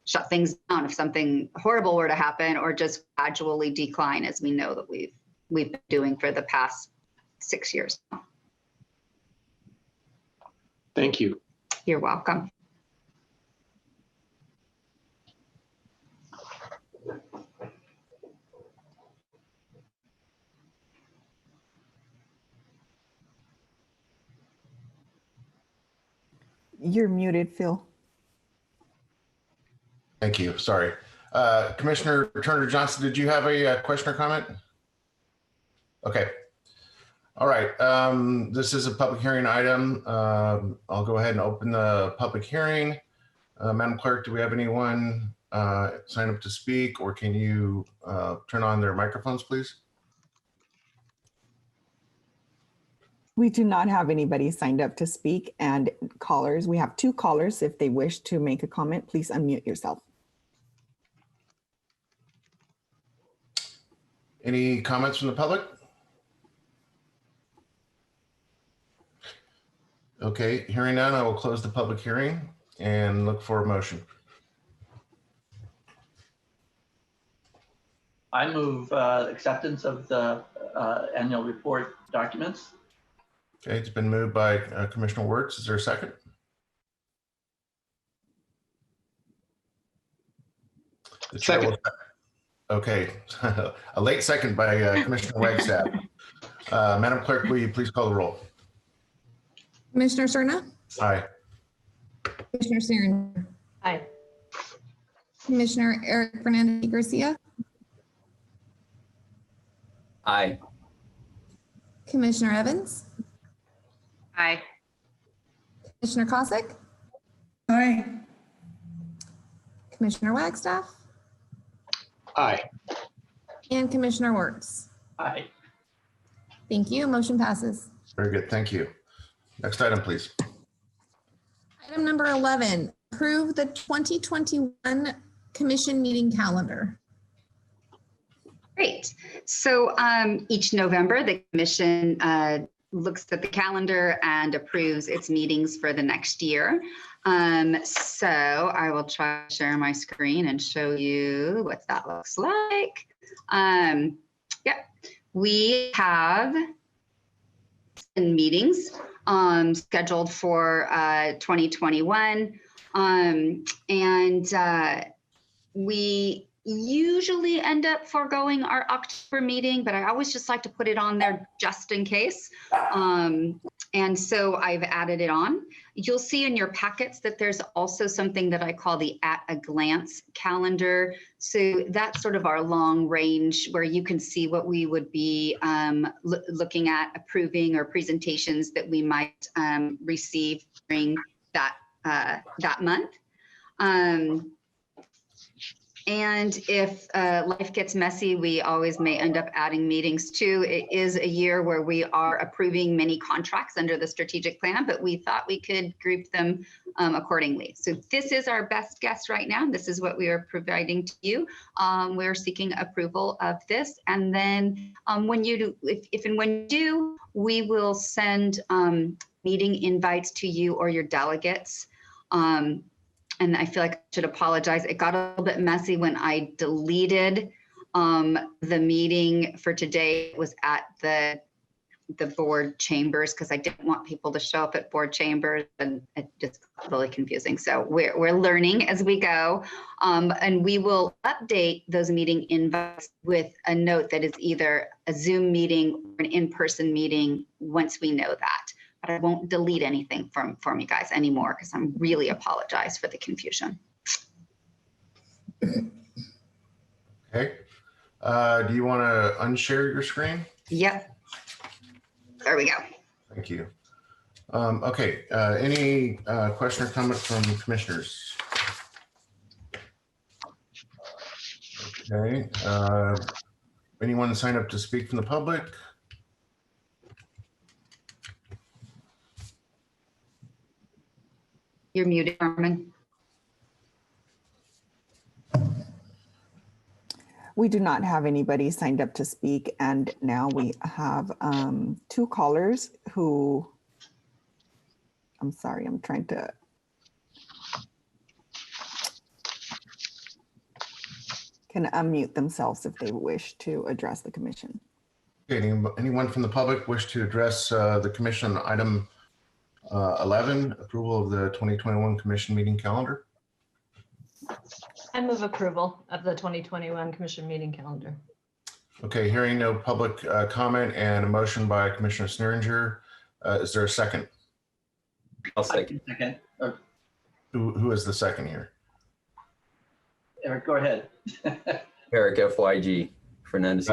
shut things down if something horrible were to happen, or just gradually decline, as we know that we've been doing for the past 6 years. Thank you. You're welcome. You're muted, Phil. Thank you. Sorry. Commissioner Turner Johnson, did you have a question or comment? Okay. All right. This is a public hearing item. I'll go ahead and open the public hearing. Madam Clerk, do we have anyone sign up to speak, or can you turn on their microphones, please? We do not have anybody signed up to speak, and callers, we have 2 callers. If they wish to make a comment, please unmute yourself. Any comments from the public? Okay, hearing none, I will close the public hearing and look for a motion. I move acceptance of the annual report documents. Okay, it's been moved by Commissioner Wirtz. Is there a second? The chair will- Okay, a late second by Commissioner Wagstaff. Madam Clerk, will you please call the roll? Commissioner Serna, Aye. Commissioner Searing, Aye. Commissioner Eric Fernandez Garcia, Aye. Commissioner Evans, Aye. Commissioner Cossack, Aye. Commissioner Wagstaff, Aye. and Commissioner Wirtz. Aye. Thank you. Motion passes. Very good, thank you. Next item, please. Item number 11, approve the 2021 commission meeting calendar. Great. So each November, the commission looks at the calendar and approves its meetings for the next year. So I will try to share my screen and show you what that looks like. Yep, we have meetings scheduled for 2021. We usually end up foregoing our October meeting, but I always just like to put it on there just in case. And so I've added it on. You'll see in your packets that there's also something that I call the at a glance calendar. So that's sort of our long range where you can see what we would be looking at approving or presentations that we might receive during that month. And if life gets messy, we always may end up adding meetings too. It is a year where we are approving many contracts under the strategic plan, but we thought we could group them accordingly. So this is our best guess right now. This is what we are providing to you. We're seeking approval of this. And then when you do, if and when you do, we will send meeting invites to you or your delegates. And I feel like I should apologize. It got a little bit messy when I deleted the meeting for today. It was at the board chambers because I didn't want people to show up at board chambers, and it just got really confusing. So we're learning as we go, and we will update those meeting invites with a note that is either a Zoom meeting or an in-person meeting once we know that. But I won't delete anything from you guys anymore because I'm really apologize for the confusion. Okay. Do you want to unshare your screen? Yep. There we go. Thank you. Okay. Any question or comment from commissioners? Okay. Anyone sign up to speak from the public? You're muted, Carmen. We do not have anybody signed up to speak, and now we have 2 callers who, I'm sorry, I'm trying to. Can unmute themselves if they wish to address the commission. Okay, anyone from the public wish to address the commission on item 11, approval of the 2021 commission meeting calendar? I move approval of the 2021 commission meeting calendar. Okay, hearing no public comment and a motion by Commissioner Sneeringer. Is there a second? I'll second. Second. Who is the second here? Eric, go ahead. Eric, FYG, Fernandez.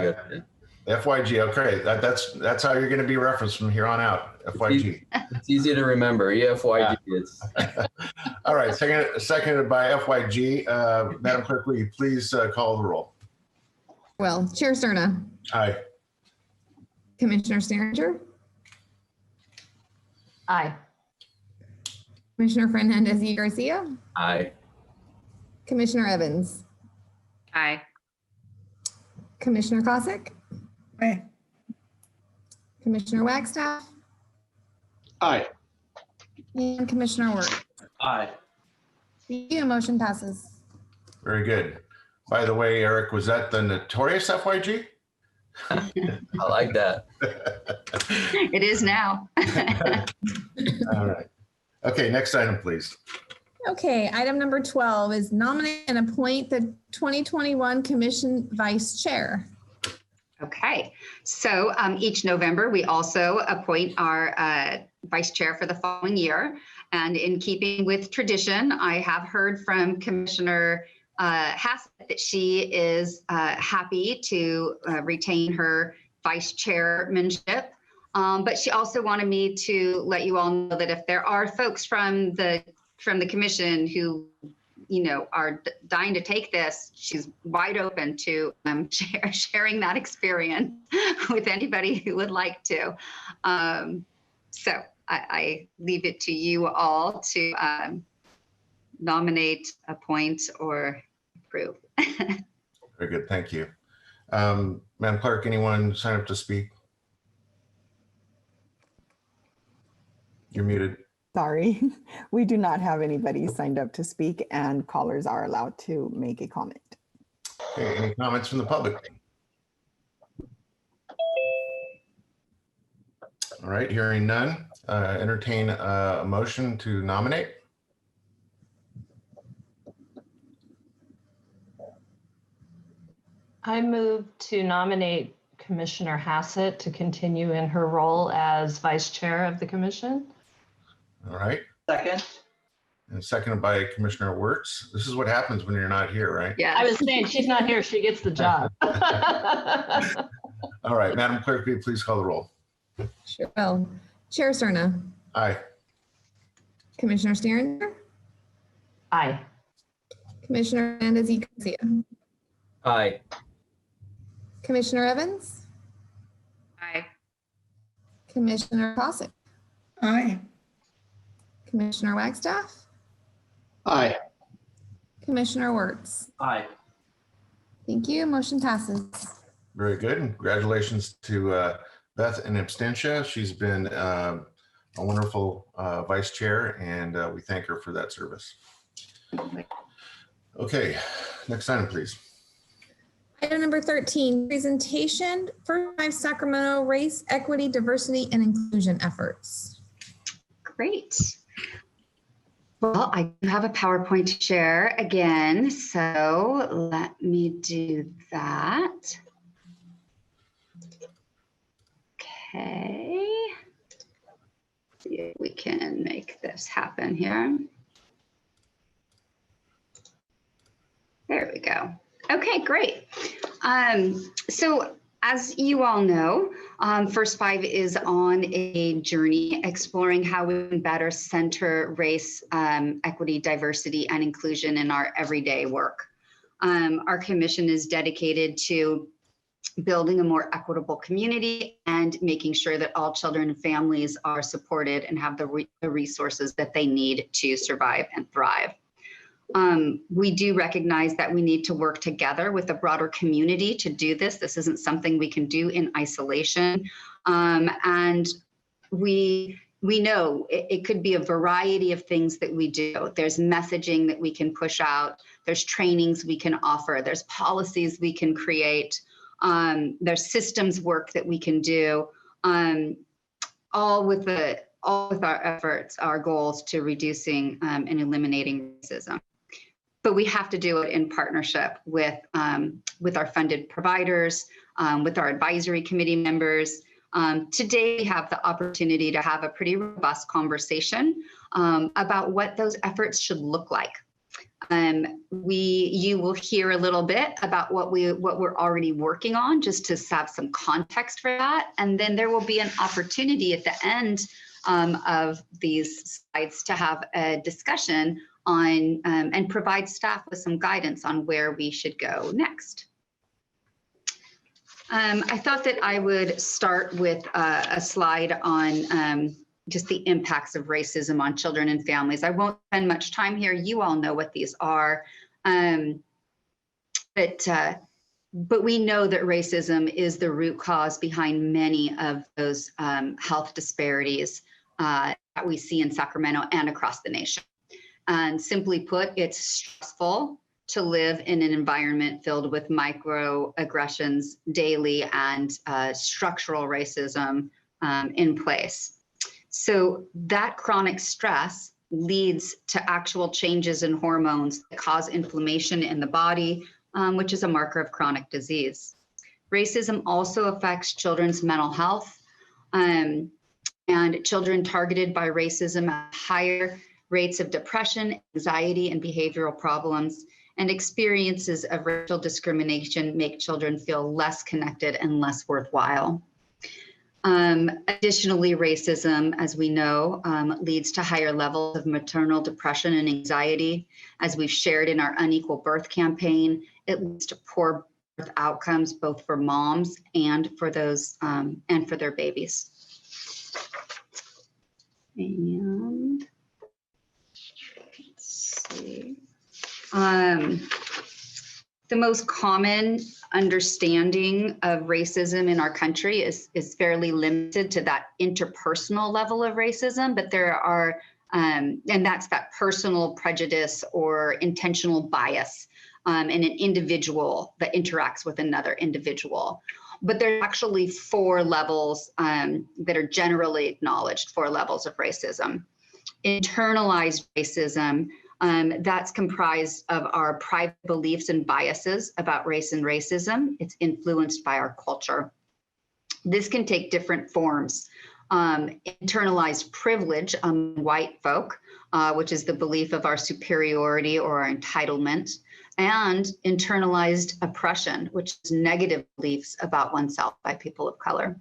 FYG, okay, that's how you're going to be referenced from here on out, FYG. It's easy to remember, EFYG. It's All right, seconded by FYG. Madam Clerk, will you please call the roll? Well, Chair Serna, Aye. Commissioner Staringer, Aye. Commissioner Fernandez y Garcia, Aye. Commissioner Evans, Aye. Commissioner Cossack, Aye. Commissioner Wagstaff, Aye. and Commissioner Wirt. Aye. Thank you. Motion passes. Very good. By the way, Eric, was that the notorious FYG? I like that. It is now. All right. Okay, next item, please. Okay, item number 12 is nominate and appoint the 2021 Commission Vice Chair. Okay, so each November, we also appoint our vice chair for the following year. And in keeping with tradition, I have heard from Commissioner Hassett that she is happy to retain her vice chairmanship. But she also wanted me to let you all know that if there are folks from the commission who, you know, are dying to take this, she's wide open to sharing that experience with anybody who would like to. So I leave it to you all to nominate, appoint, or approve. Very good, thank you. Madam Clerk, anyone sign up to speak? You're muted. Sorry, we do not have anybody signed up to speak, and callers are allowed to make a comment. Okay, any comments from the public? All right, hearing none, entertain a motion to nominate. I move to nominate Commissioner Hassett to continue in her role as vice chair of the commission. All right, Second. and seconded by Commissioner Wirtz. This is what happens when you're not here, right? Yeah. I was saying, she's not here, she gets the job. All right, Madam Clerk, will you please call the roll? Sure will. Chair Cerna, Aye. Commissioner Steeringer, Aye. Commissioner Fernandez y Garcia, Aye. Commissioner Evans, Aye. Commissioner Cossack, Aye. Commissioner Wagstaff, Aye. Commissioner Wirtz. Aye. Thank you. Motion passes. Very good. And congratulations to Beth in absentia. She's been a wonderful vice chair, and we thank her for that service. Okay, next item, please. Item number 13, presentation for 5 Sacramento race, equity, diversity, and inclusion efforts. Great. Well, I do have a PowerPoint to share again, so let me do that. Okay. See if we can make this happen here. There we go. Okay, great. So as you all know, First Five is on a journey exploring how we can better center race, equity, diversity, and inclusion in our everyday work. Our commission is dedicated to building a more equitable community and making sure that all children and families are supported and have the resources that they need to survive and thrive. We do recognize that we need to work together with the broader community to do this. This isn't something we can do in isolation. And we know it could be a variety of things that we do. There's messaging that we can push out. There's trainings we can offer. There's policies we can create. There's systems work that we can do, all with our efforts, our goals to reducing and eliminating racism. But we have to do it in partnership with our funded providers, with our advisory committee members. Today, we have the opportunity to have a pretty robust conversation about what those efforts should look like. You will hear a little bit about what we're already working on, just to have some context for that. And then there will be an opportunity at the end of these slides to have a discussion on and provide staff with some guidance on where we should go next. I thought that I would start with a slide on just the impacts of racism on children and families. I won't spend much time here. You all know what these are. But we know that racism is the root cause behind many of those health disparities that we see in Sacramento and across the nation. And simply put, it's stressful to live in an environment filled with microaggressions daily and structural racism in place. So that chronic stress leads to actual changes in hormones that cause inflammation in the body, which is a marker of chronic disease. Racism also affects children's mental health, and children targeted by racism have higher rates of depression, anxiety, and behavioral problems, and experiences of racial discrimination make children feel less connected and less worthwhile. Additionally, racism, as we know, leads to higher levels of maternal depression and anxiety. As we've shared in our Unequal Birth campaign, it leads to poor birth outcomes, both for moms and for those and for their babies. And let's see. The most common understanding of racism in our country is fairly limited to that interpersonal level of racism, but there are, and that's that personal prejudice or intentional bias in an individual that interacts with another individual. But there's actually 4 levels that are generally acknowledged, 4 levels of racism. Internalized racism, that's comprised of our private beliefs and biases about race and racism. It's influenced by our culture. This can take different forms. Internalized privilege among white folk, which is the belief of our superiority or our entitlement, and internalized oppression, which is negative beliefs about oneself by people of color.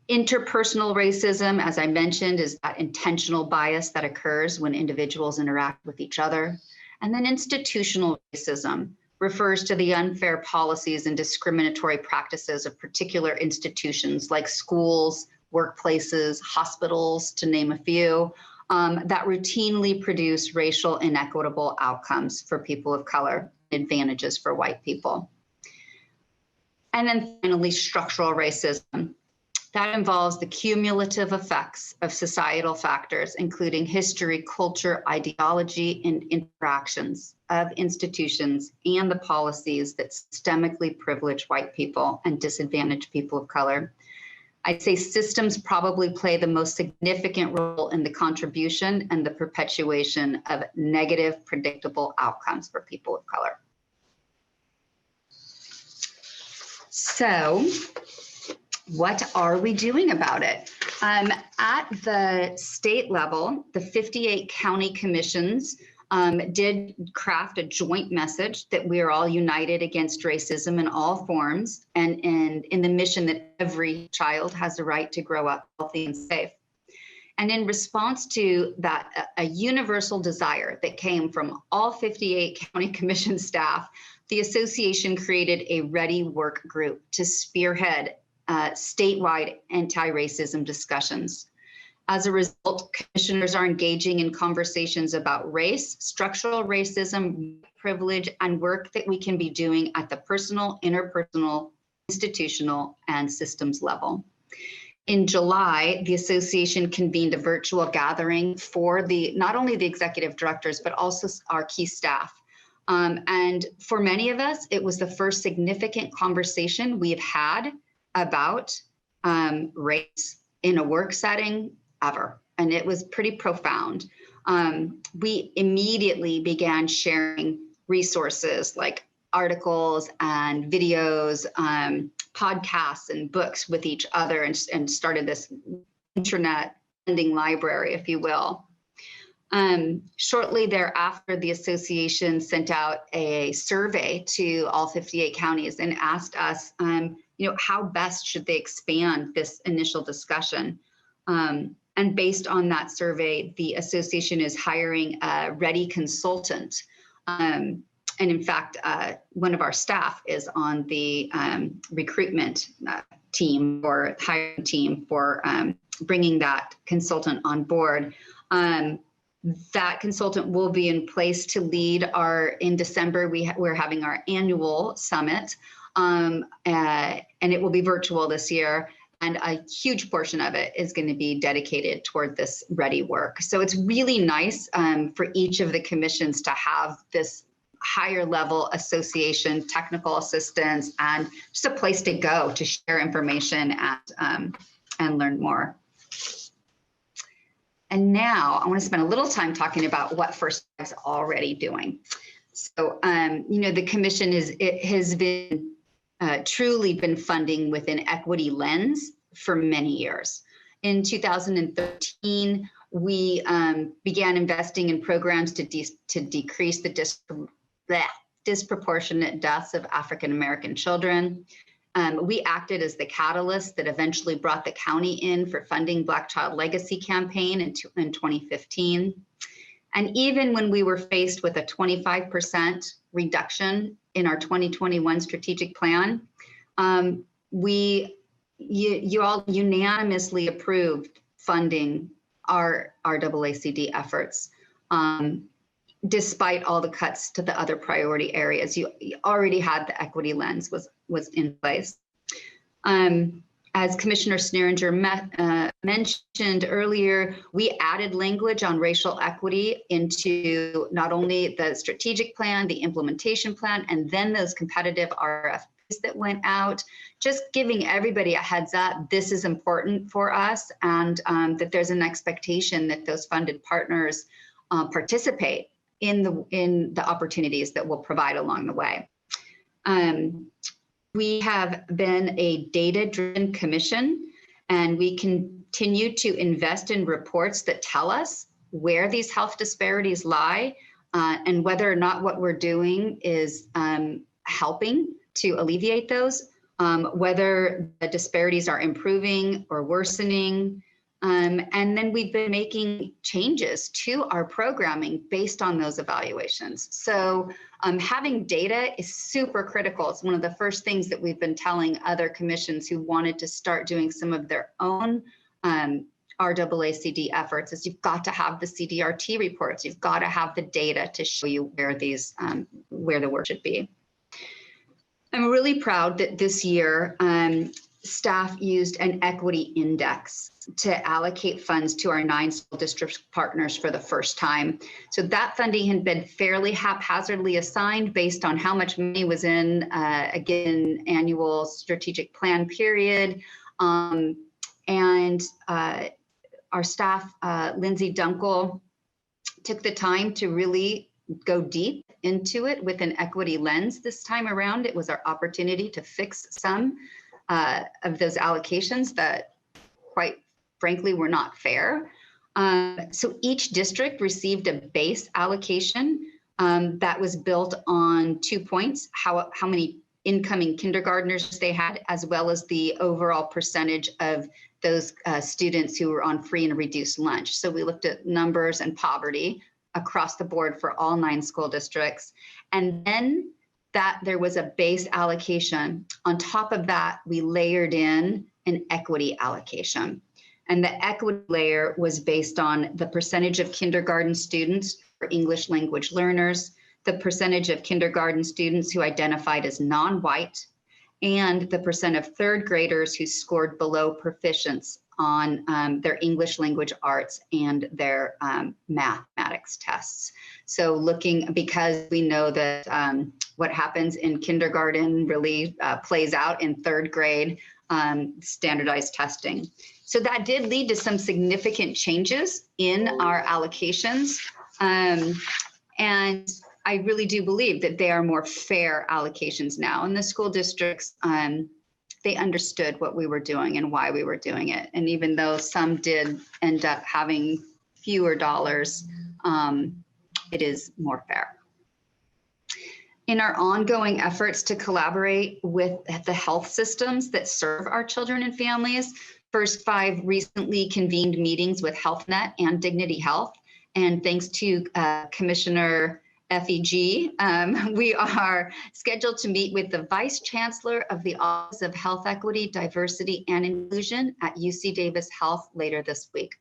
Interpersonal racism, as I mentioned, is that intentional bias that occurs when individuals interact with each other. And then institutional racism refers to the unfair policies and discriminatory practices of particular institutions like schools, workplaces, hospitals, to name a few, that routinely produce racial inequitable outcomes for people of color, advantages for white people. And then finally, structural racism. That involves the cumulative effects of societal factors, including history, culture, ideology, and interactions of institutions and the policies that systemically privilege white people and disadvantage people of color. I'd say systems probably play the most significant role in the contribution and the perpetuation of negative, predictable outcomes for people of color. So, what are we doing about it? At the state level, the 58 county commissions did craft a joint message that we are all united against racism in all forms and in the mission that every child has a right to grow up healthy and safe. And in response to that, a universal desire that came from all 58 county commission staff, the association created a Ready Work group to spearhead statewide anti-racism discussions. As a result, commissioners are engaging in conversations about race, structural racism, privilege, and work that we can be doing at the personal, interpersonal, institutional, and systems level. In July, the association convened a virtual gathering for not only the executive directors, but also our key staff. And for many of us, it was the first significant conversation we have had about race in a work setting ever. And it was pretty profound. We immediately began sharing resources like articles and videos, podcasts and books with each other and started this internet lending library, if you will. Shortly thereafter, the association sent out a survey to all 58 counties and asked us, how best should they expand this initial discussion? And based on that survey, the association is hiring a Ready consultant. And in fact, one of our staff is on the recruitment team or hiring team for bringing that consultant on board. That consultant will be in place to lead in December, we're having our annual summit, and it will be virtual this year. And a huge portion of it is going to be dedicated toward this ready work. So it's really nice for each of the commissions to have this higher level association, technical assistance, and just a place to go to share information and learn more. And now I want to spend a little time talking about what First Five is already doing. So, the commission has been truly been funding with an equity lens for many years. In 2013, we began investing in programs to decrease the disproportionate deaths of African American children. We acted as the catalyst that eventually brought the county in for funding Black Child Legacy campaign in 2015. And even when we were faced with a 25% reduction in our 2021 strategic plan, you all unanimously approved funding our RAACD efforts, despite all the cuts to the other priority areas. You already had the equity lens was in place. As Commissioner Sneeringer mentioned earlier, we added language on racial equity into not only the strategic plan, the implementation plan, and then those competitive RFPs that went out, just giving everybody a heads up, this is important for us, and that there's an expectation that those funded partners participate in the opportunities that we'll provide along the way. We have been a data-driven commission, and we continue to invest in reports that tell us where these health disparities lie, and whether or not what we're doing is helping to alleviate those, whether the disparities are improving or worsening. And then we've been making changes to our programming based on those evaluations. So having data is super critical. It's one of the first things that we've been telling other commissions who wanted to start doing some of their own RAACD efforts is you've got to have the CDRT reports. You've got to have the data to show you where where the work should be. I'm really proud that this year, staff used an equity index to allocate funds to our 9 school district partners for the first time. So that funding had been fairly haphazardly assigned based on how much money was in a given annual strategic plan period. And our staff, Lindsay Dunkel, took the time to really go deep into it with an equity lens this time around. It was our opportunity to fix some of those allocations that, quite frankly, were not fair. So each district received a base allocation that was built on 2 points, how many incoming kindergartners they had, as well as the overall percentage of those students who were on free and reduced lunch. So we looked at numbers and poverty across the board for all 9 school districts. And then that there was a base allocation. On top of that, we layered in an equity allocation. And the equity layer was based on the percentage of kindergarten students for English language learners, the percentage of kindergarten students who identified as non-white, and the percent of 3rd graders who scored below proficiency on their English language arts and their mathematics tests. So because we know that what happens in kindergarten really plays out in 3rd grade standardized testing. So that did lead to some significant changes in our allocations. And I really do believe that they are more fair allocations now. And the school districts, they understood what we were doing and why we were doing it. And even though some did end up having fewer dollars, it is more fair. In our ongoing efforts to collaborate with the health systems that serve our children and families, First Five recently convened meetings with HealthNet and Dignity Health. And thanks to Commissioner FEG, we are scheduled to meet with the Vice Chancellor of the Office of Health Equity, Diversity, and Inclusion at UC Davis Health later this week.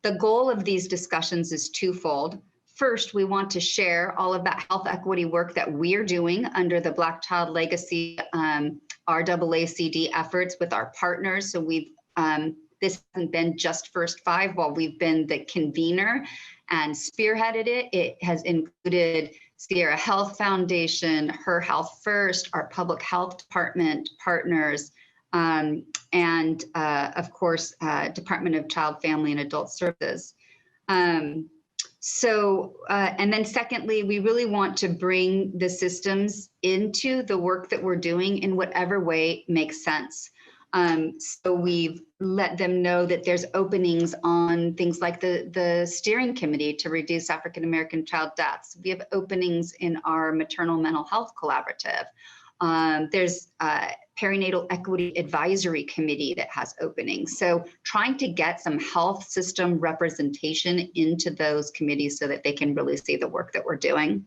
The goal of these discussions is twofold. First, we want to share all of that health equity work that we're doing under the Black Child Legacy RAACD efforts with our partners. So this hasn't been just First Five while we've been the convener and spearheaded it. It has included Sierra Health Foundation, Her Health First, our public health department partners, and of course, Department of Child, Family, and Adult Services. And then secondly, we really want to bring the systems into the work that we're doing in whatever way makes sense. So we've let them know that there's openings on things like the steering committee to reduce African-American child deaths. We have openings in our maternal mental health collaborative. There's a perinatal equity advisory committee that has openings. So trying to get some health system representation into those committees so that they can really see the work that we're doing.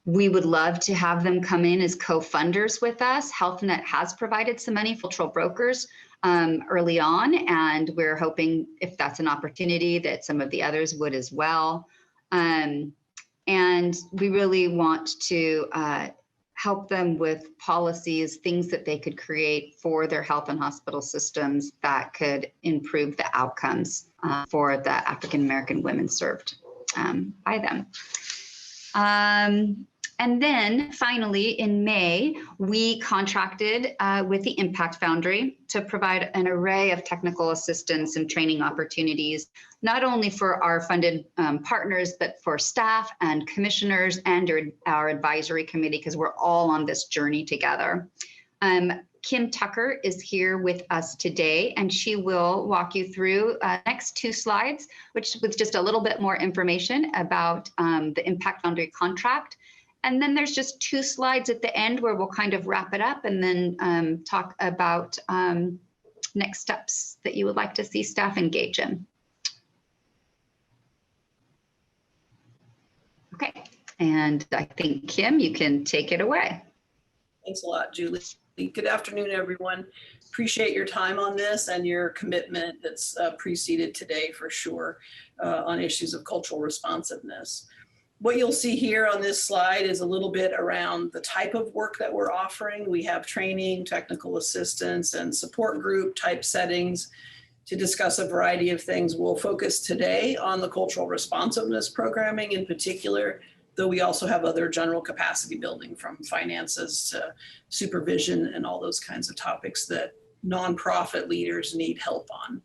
We would love to have them come in as co-funders with us. HealthNet has provided some money for cultural brokers early on, and we're hoping if that's an opportunity that some of the others would as well. And we really want to help them with policies, things that they could create for their health and hospital systems that could improve the outcomes for the African-American women served by them. And then finally, in May, we contracted with the Impact Foundry to provide an array of technical assistance and training opportunities, not only for our funded partners, but for staff and commissioners and our advisory committee, because we're all on this journey together. Kim Tucker is here with us today, and she will walk you through next 2 slides, which with just a little bit more information about the Impact Foundry contract. And then there's just 2 slides at the end where we'll kind of wrap it up and then talk about next steps that you would like to see staff engage in. Okay, and I think, Kim, you can take it away. Thanks a lot, Julie. Good afternoon, everyone. Appreciate your time on this and your commitment that's preceded today for sure on issues of cultural responsiveness. What you'll see here on this slide is a little bit around the type of work that we're offering. We have training, technical assistance, and support group type settings to discuss a variety of things. We'll focus today on the cultural responsiveness programming in particular, though we also have other general capacity building from finances to supervision and all those kinds of topics that nonprofit leaders need help on.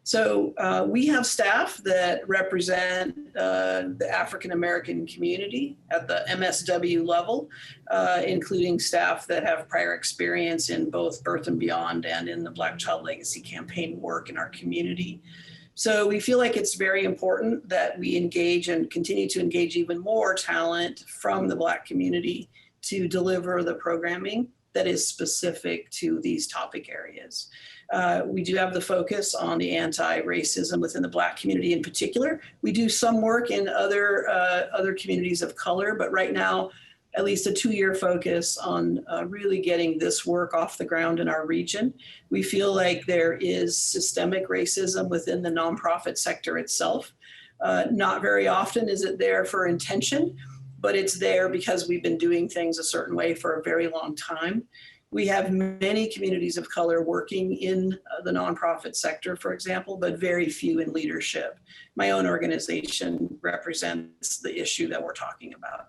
So we have staff that represent the African-American community at the MSW level, including staff that have prior experience in both Birth and Beyond and in the Black Child Legacy campaign work in our community. So we feel like it's very important that we engage and continue to engage even more talent from the Black community to deliver the programming that is specific to these topic areas. We do have the focus on the anti-racism within the Black community in particular. We do some work in other communities of color, but right now, at least a 2-year focus on really getting this work off the ground in our region. We feel like there is systemic racism within the nonprofit sector itself. Not very often is it there for intention, but it's there because we've been doing things a certain way for a very long time. We have many communities of color working in the nonprofit sector, for example, but very few in leadership. My own organization represents the issue that we're talking about.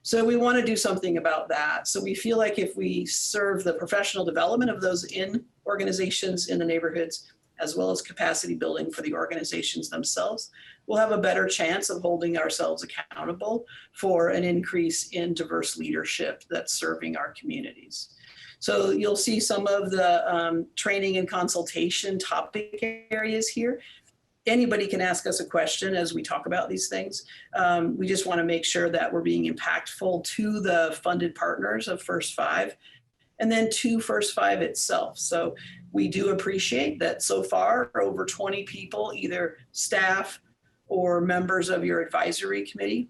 So we want to do something about that. So we feel like if we serve the professional development of those in organizations in the neighborhoods, as well as capacity building for the organizations themselves, we'll have a better chance of holding ourselves accountable for an increase in diverse leadership that's serving our communities. So you'll see some of the training and consultation topic areas here. Anybody can ask us a question as we talk about these things. We just want to make sure that we're being impactful to the funded partners of First Five and then to First Five itself. So we do appreciate that so far over 20 people, either staff or members of your advisory committee,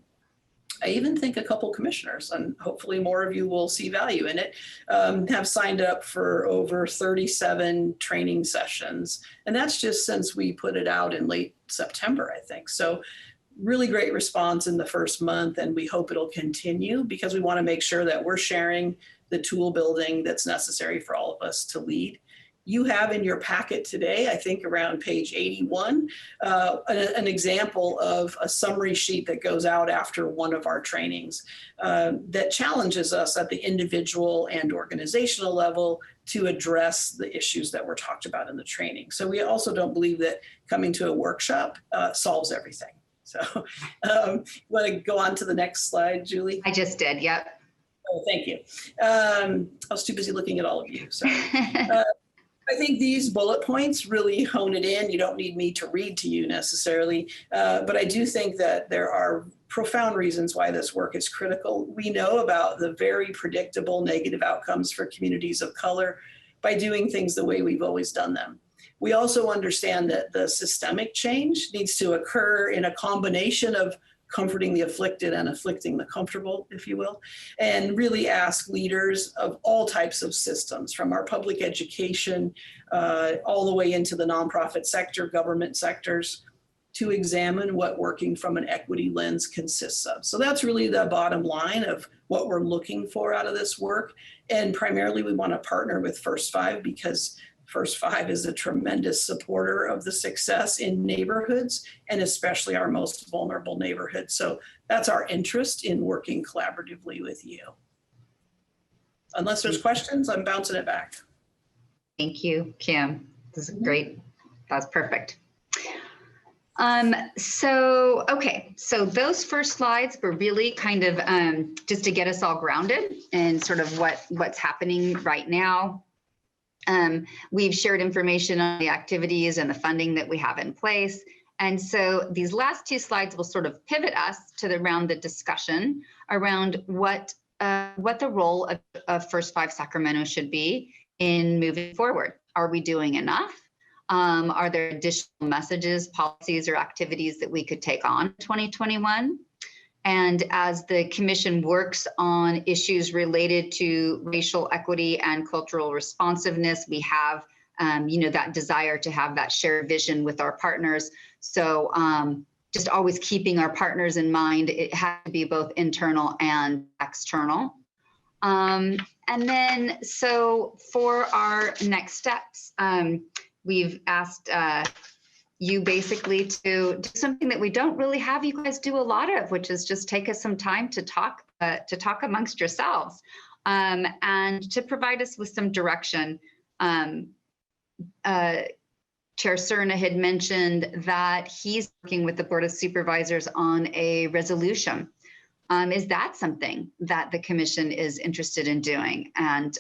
I even think a couple commissioners, and hopefully more of you will see value in it, have signed up for over 37 training sessions. And that's just since we put it out in late September, I think. So really great response in the first month, and we hope it'll continue because we want to make sure that we're sharing the tool building that's necessary for all of us to lead. You have in your packet today, I think around page 81, an example of a summary sheet that goes out after one of our trainings that challenges us at the individual and organizational level to address the issues that were talked about in the training. So we also don't believe that coming to a workshop solves everything. So want to go on to the next slide, Julie? I just did, yep. Oh, thank you. I was too busy looking at all of you, sorry. I think these bullet points really hone it in. You don't need me to read to you necessarily, but I do think that there are profound reasons why this work is critical. We know about the very predictable negative outcomes for communities of color by doing things the way we've always done them. We also understand that the systemic change needs to occur in a combination of comforting the afflicted and afflicting the comfortable, if you will, and really ask leaders of all types of systems, from our public education all the way into the nonprofit sector, government sectors, to examine what working from an equity lens consists of. So that's really the bottom line of what we're looking for out of this work. And primarily we want to partner with First Five because First Five is a tremendous supporter of the success in neighborhoods and especially our most vulnerable neighborhoods. So that's our interest in working collaboratively with you. Unless there's questions, I'm bouncing it back. Thank you, Kim. This is great. That's perfect. So those first slides were really kind of just to get us all grounded and sort of what's happening right now. We've shared information on the activities and the funding that we have in place. And so these last two slides will sort of pivot us to around the discussion around what the role of First Five Sacramento should be in moving forward. Are we doing enough? Are there additional messages, policies, or activities that we could take on in 2021? And as the commission works on issues related to racial equity and cultural responsiveness, we have, that desire to have that shared vision with our partners. So just always keeping our partners in mind, it has to be both internal and external. And then, so for our next steps, we've asked you basically to do something that we don't really have you guys do a lot of, which is just take us some time to talk amongst yourselves and to provide us with some direction. Chair Cerna had mentioned that he's working with the Board of Supervisors on a resolution. Is that something that the commission is interested in doing? And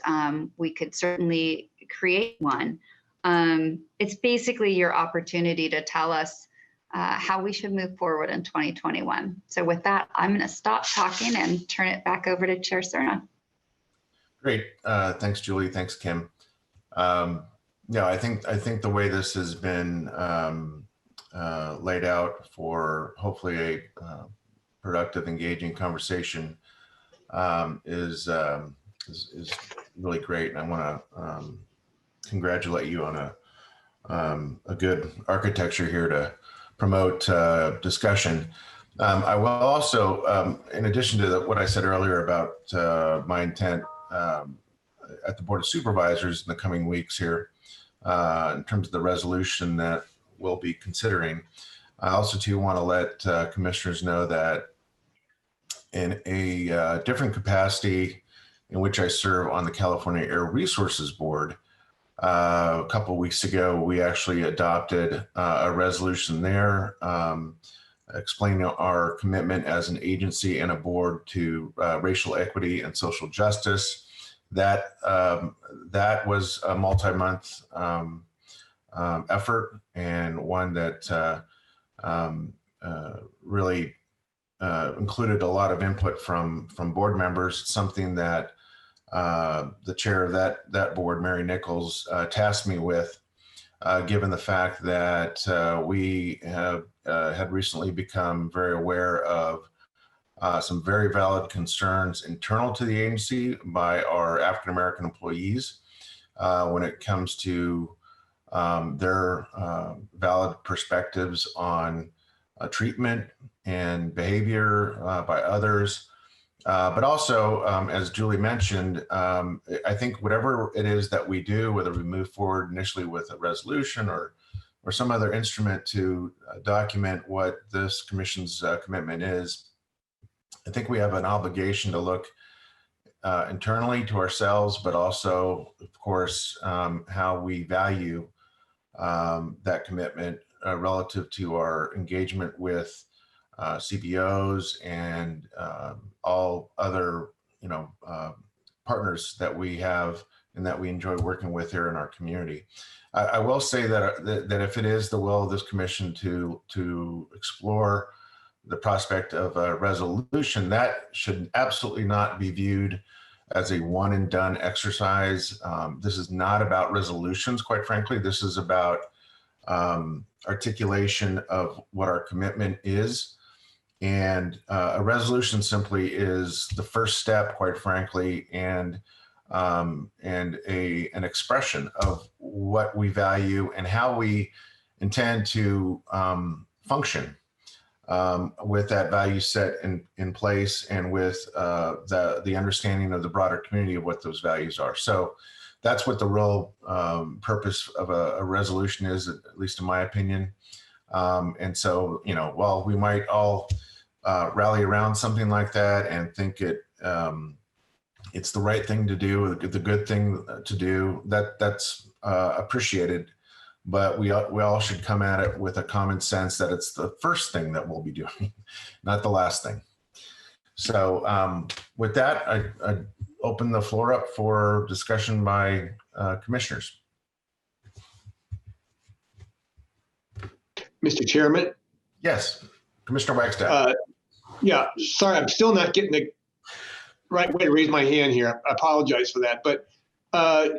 we could certainly create one. It's basically your opportunity to tell us how we should move forward in 2021. So with that, I'm going to stop talking and turn it back over to Chair Cerna. Great. Thanks, Julie. Thanks, Kim. Yeah, I think the way this has been laid out for hopefully a productive, engaging conversation is really great. And I want to congratulate you on a good architecture here to promote discussion. I will also, in addition to what I said earlier about my intent at the Board of Supervisors in the coming weeks here, in terms of the resolution that we'll be considering, I also too want to let commissioners know that in a different capacity in which I serve on the California Air Resources Board, a couple of weeks ago, we actually adopted a resolution there explaining our commitment as an agency and a board to racial equity and social justice. That was a multi-month effort and one that really included a lot of input from board members, something that the chair of that board, Mary Nichols, tasked me with, given the fact that we have had recently become very aware of some very valid concerns internal to the agency by our African American employees when it comes to their valid perspectives on treatment and behavior by others. But also, as Julie mentioned, I think whatever it is that we do, whether we move forward initially with a resolution or some other instrument to document what this commission's commitment is, I think we have an obligation to look internally to ourselves, but also, of course, how we value that commitment relative to our engagement with CBOs and all other, partners that we have and that we enjoy working with here in our community. I will say that if it is the will of this commission to explore the prospect of a resolution, that should absolutely not be viewed as a one and done exercise. This is not about resolutions, quite frankly. This is about articulation of what our commitment is. And a resolution simply is the first step, quite frankly, and an expression of what we value and how we intend to function with that value set in place and with the understanding of the broader community of what those values are. So that's what the real purpose of a resolution is, at least in my opinion. And so, while we might all rally around something like that and think it's the right thing to do, the good thing to do, that's appreciated. But we all should come at it with a common sense that it's the first thing that we'll be doing, not the last thing. So with that, I open the floor up for discussion by commissioners. Mr. Chairman? Yes, Commissioner Wagstaff. Yeah, sorry, I'm still not getting the right way to raise my hand here. I apologize for that. But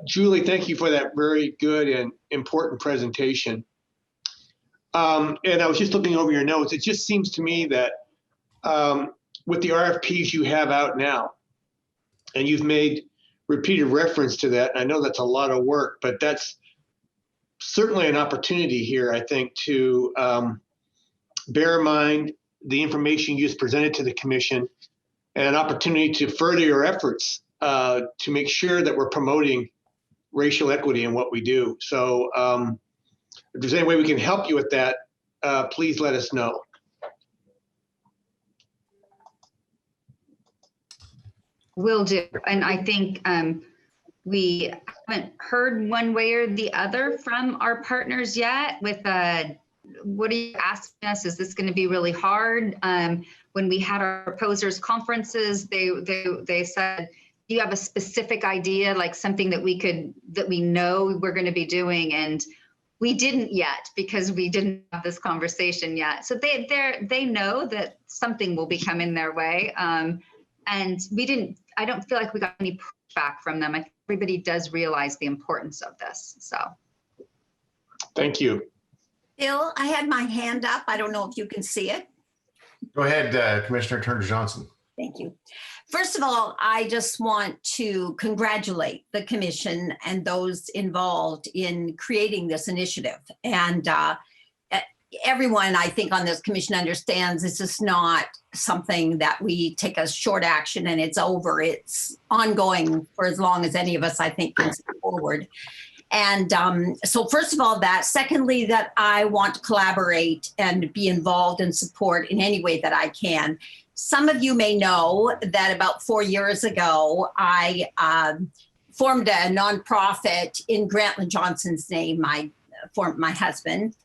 Julie, thank you for that very good and important presentation. And I was just looking over your notes. It just seems to me that with the RFPs you have out now, and you've made repeated reference to that, I know that's a lot of work, but that's certainly an opportunity here, I think, to bear in mind the information you just presented to the commission and an opportunity to further your efforts to make sure that we're promoting racial equity in what we do. So if there's any way we can help you with that, please let us know. Will do. And I think we haven't heard one way or the other from our partners yet with what are you asking us? Is this going to be really hard? When we had our proposers conferences, they said, do you have a specific idea, like something that we know we're going to be doing? And we didn't yet because we didn't have this conversation yet. So they know that something will be coming their way. And I don't feel like we got any pushback from them. I think everybody does realize the importance of this, so. Thank you. Bill, I had my hand up. I don't know if you can see it. Go ahead, Commissioner Turner-Johnson. Thank you. First of all, I just want to congratulate the commission and those involved in creating this initiative. And everyone, I think, on this commission understands this is not something that we take a short action and it's over. It's ongoing for as long as any of us, I think, can step forward. And so first of all, that. Secondly, that I want to collaborate and be involved and support in any way that I can. Some of you may know that about 4 years ago, I formed a nonprofit in Grantland Johnson's name, my husband,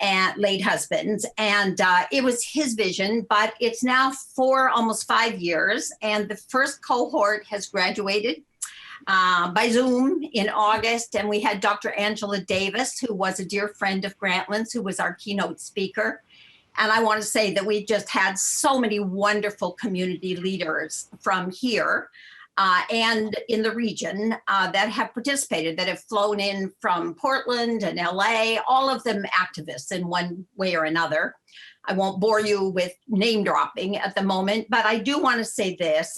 and late husband's, and it was his vision, but it's now almost 5 years, and the first cohort has graduated by Zoom in August, and we had Dr. Angela Davis, who was a dear friend of Grantland's, who was our keynote speaker. And I want to say that we just had so many wonderful community leaders from here and in the region that have participated, that have flown in from Portland and LA, all of them activists in one way or another. I won't bore you with name dropping at the moment, but I do want to say this.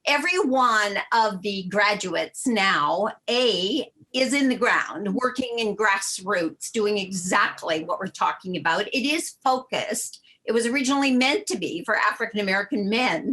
Every one of the graduates now, is in the ground, working in grassroots, doing exactly what we're talking about. It is focused. It was originally meant to be for African-American men,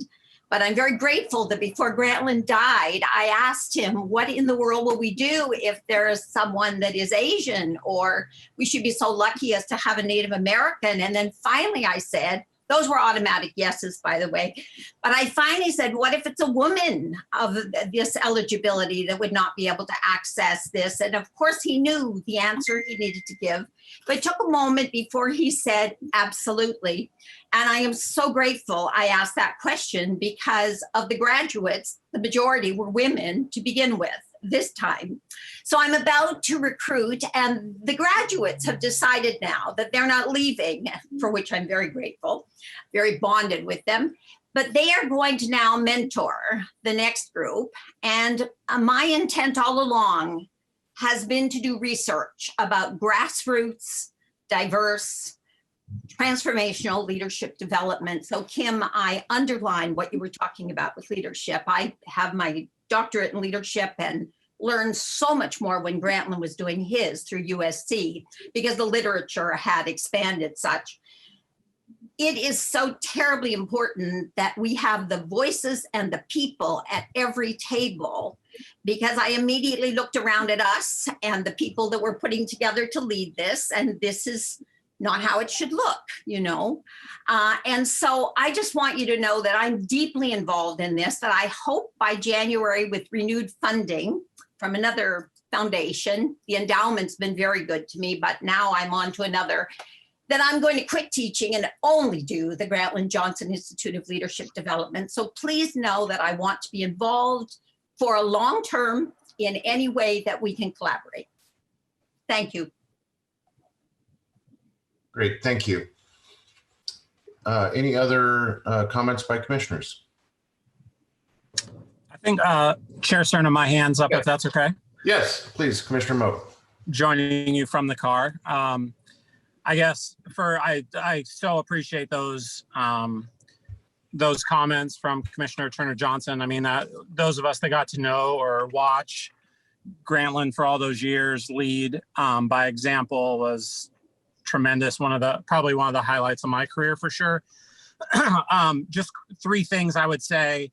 but I'm very grateful that before Grantland died, I asked him, what in the world will we do if there is someone that is Asian, or we should be so lucky as to have a Native American? And then finally I said, those were automatic yeses, by the way. But I finally said, what if it's a woman of this eligibility that would not be able to access this? And of course, he knew the answer he needed to give, but it took a moment before he said, absolutely. And I am so grateful I asked that question, because of the graduates, the majority were women to begin with this time. So I'm about to recruit, and the graduates have decided now that they're not leaving, for which I'm very grateful, very bonded with them, but they are going to now mentor the next group. And my intent all along has been to do research about grassroots, diverse, transformational leadership development. So Kim, I underline what you were talking about with leadership. I have my doctorate in leadership and learned so much more when Grantland was doing his through USC, because the literature had expanded such. It is so terribly important that we have the voices and the people at every table, because I immediately looked around at us and the people that we're putting together to lead this, and this is not how it should look, you know? And so I just want you to know that I'm deeply involved in this, that I hope by January, with renewed funding from another foundation, the endowment's been very good to me, but now I'm on to another, that I'm going to quit teaching and only do the Grantland Johnson Institute of Leadership Development. So please know that I want to be involved for a long term in any way that we can collaborate. Thank you. Great, thank you. Any other comments by commissioners? I think Chair Cerna, my hand's up, if that's okay. Yes, please, Commissioner Moe. Joining you from the car. I guess I so appreciate those comments from Commissioner Turner Johnson. I mean, those of us that got to know or watch Grantland for all those years lead by example was tremendous. Probably one of the highlights of my career for sure. Just three things I would say,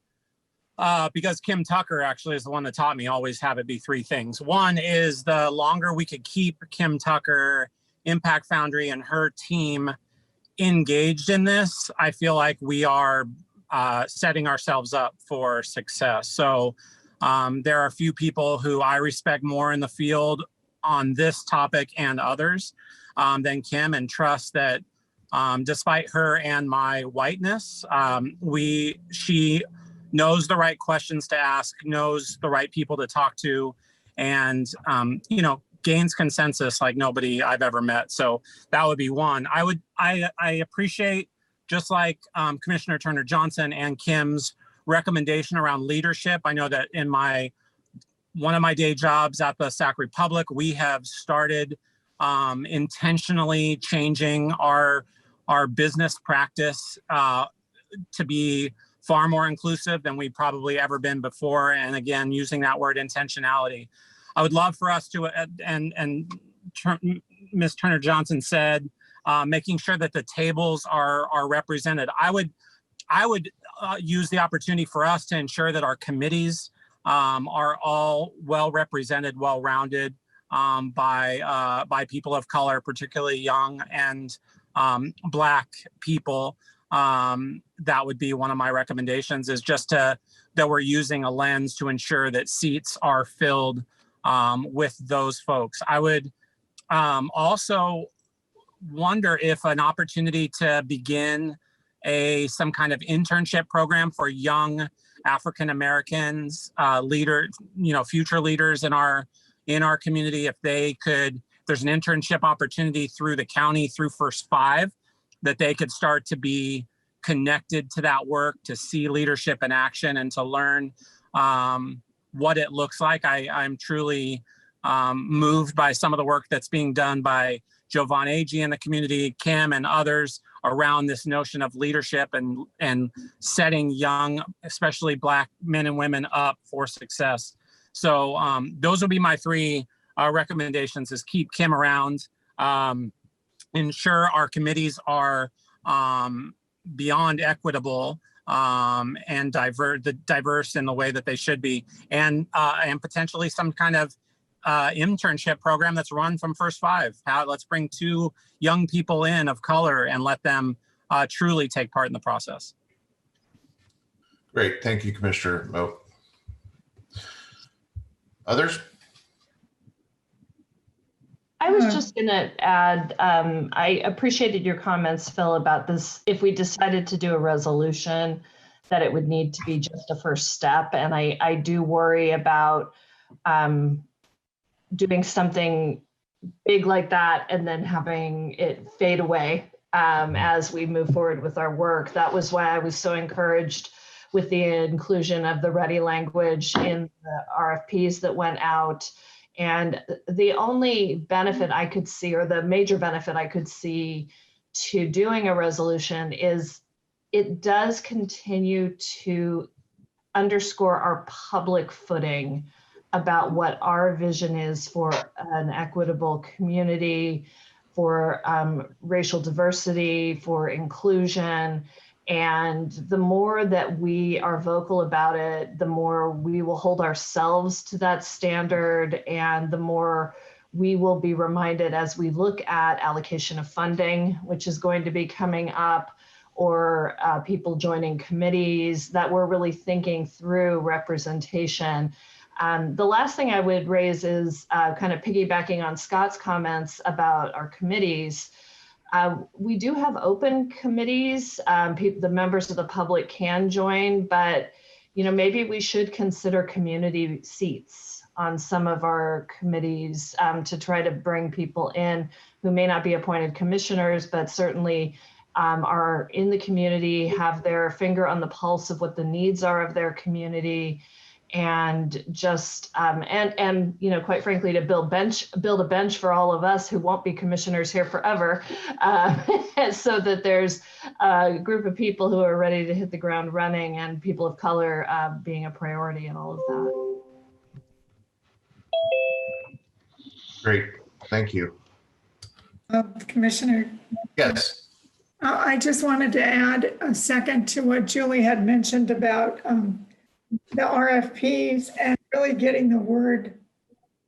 because Kim Tucker actually is the one that taught me always have it be three things. One is the longer we could keep Kim Tucker, Impact Foundry, and her team engaged in this, I feel like we are setting ourselves up for success. So there are a few people who I respect more in the field on this topic and others than Kim, and trust that despite her and my whiteness, she knows the right questions to ask, knows the right people to talk to, and gains consensus like nobody I've ever met. So that would be one. I appreciate, just like Commissioner Turner Johnson and Kim's recommendation around leadership. I know that in one of my day jobs at the Sac Republic, we have started intentionally changing our business practice to be far more inclusive than we've probably ever been before. And again, using that word intentionality. I would love for us to, and Ms. Turner Johnson said, making sure that the tables are represented. I would use the opportunity for us to ensure that our committees are all well represented, well rounded by people of color, particularly young and Black people. That would be one of my recommendations, is just that we're using a lens to ensure that seats are filled with those folks. I would also wonder if an opportunity to begin some kind of internship program for young African Americans, future leaders in our community, if there's an internship opportunity through the county, through First Five, that they could start to be connected to that work, to see leadership in action, and to learn what it looks like. I'm truly moved by some of the work that's being done by Jovan Agee in the community, Kim and others around this notion of leadership and setting young, especially Black men and women up for success. So those will be my three recommendations: is keep Kim around, ensure our committees are beyond equitable and diverse in the way that they should be, and potentially some kind of internship program that's run from First Five. Let's bring 2 young people in of color and let them truly take part in the process. Great, thank you, Commissioner Moe. Others? I was just going to add, I appreciated your comments, Phil, about this. If we decided to do a resolution, that it would need to be just a first step. And I do worry about doing something big like that and then having it fade away as we move forward with our work. That was why I was so encouraged with the inclusion of the ready language in the RFPs that went out. And the only benefit I could see, or the major benefit I could see to doing a resolution, is it does continue to underscore our public footing about what our vision is for an equitable community, for racial diversity, for inclusion. And the more that we are vocal about it, the more we will hold ourselves to that standard, and the more we will be reminded as we look at allocation of funding, which is going to be coming up, or people joining committees, that we're really thinking through representation. The last thing I would raise is kind of piggybacking on Scott's comments about our committees. We do have open committees. The members of the public can join, but maybe we should consider community seats on some of our committees to try to bring people in who may not be appointed commissioners, but certainly are in the community, have their finger on the pulse of what the needs are of their community, and just quite frankly, to build a bench for all of us who won't be commissioners here forever, so that there's a group of people who are ready to hit the ground running, and people of color being a priority in all of that. Great, thank you. Commissioner. Yes. I just wanted to add a second to what Julie had mentioned about the RFPs and really getting the word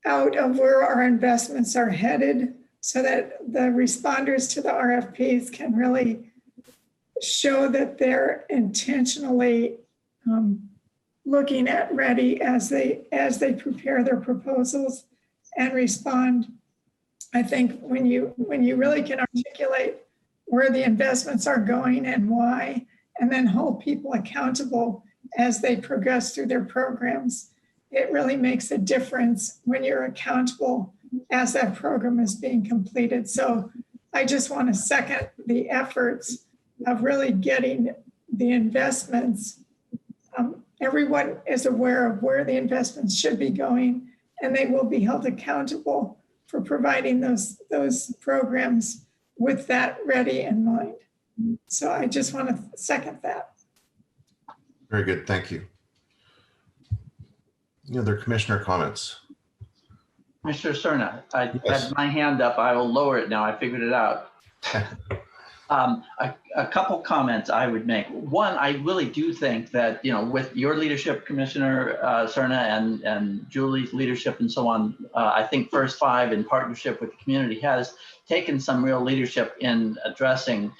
out of where our investments are headed, so that the responders to the RFPs can really show that they're intentionally looking at ready as they prepare their proposals and respond. I think when you really can articulate where the investments are going and why, and then hold people accountable as they progress through their programs, it really makes a difference when you're accountable as that program is being completed. So I just want to second the efforts of really getting the investments. Everyone is aware of where the investments should be going, and they will be held accountable for providing those programs with that ready in mind. So I just want to second that. Very good, thank you. Any other commissioner comments? Mr. Serna, I had my hand up. I will lower it now. I figured it out. A couple comments I would make. One, I really do think that, with your leadership, Commissioner Serna, and Julie's leadership and so on, I think First Five, in partnership with the community, has taken some real leadership in addressing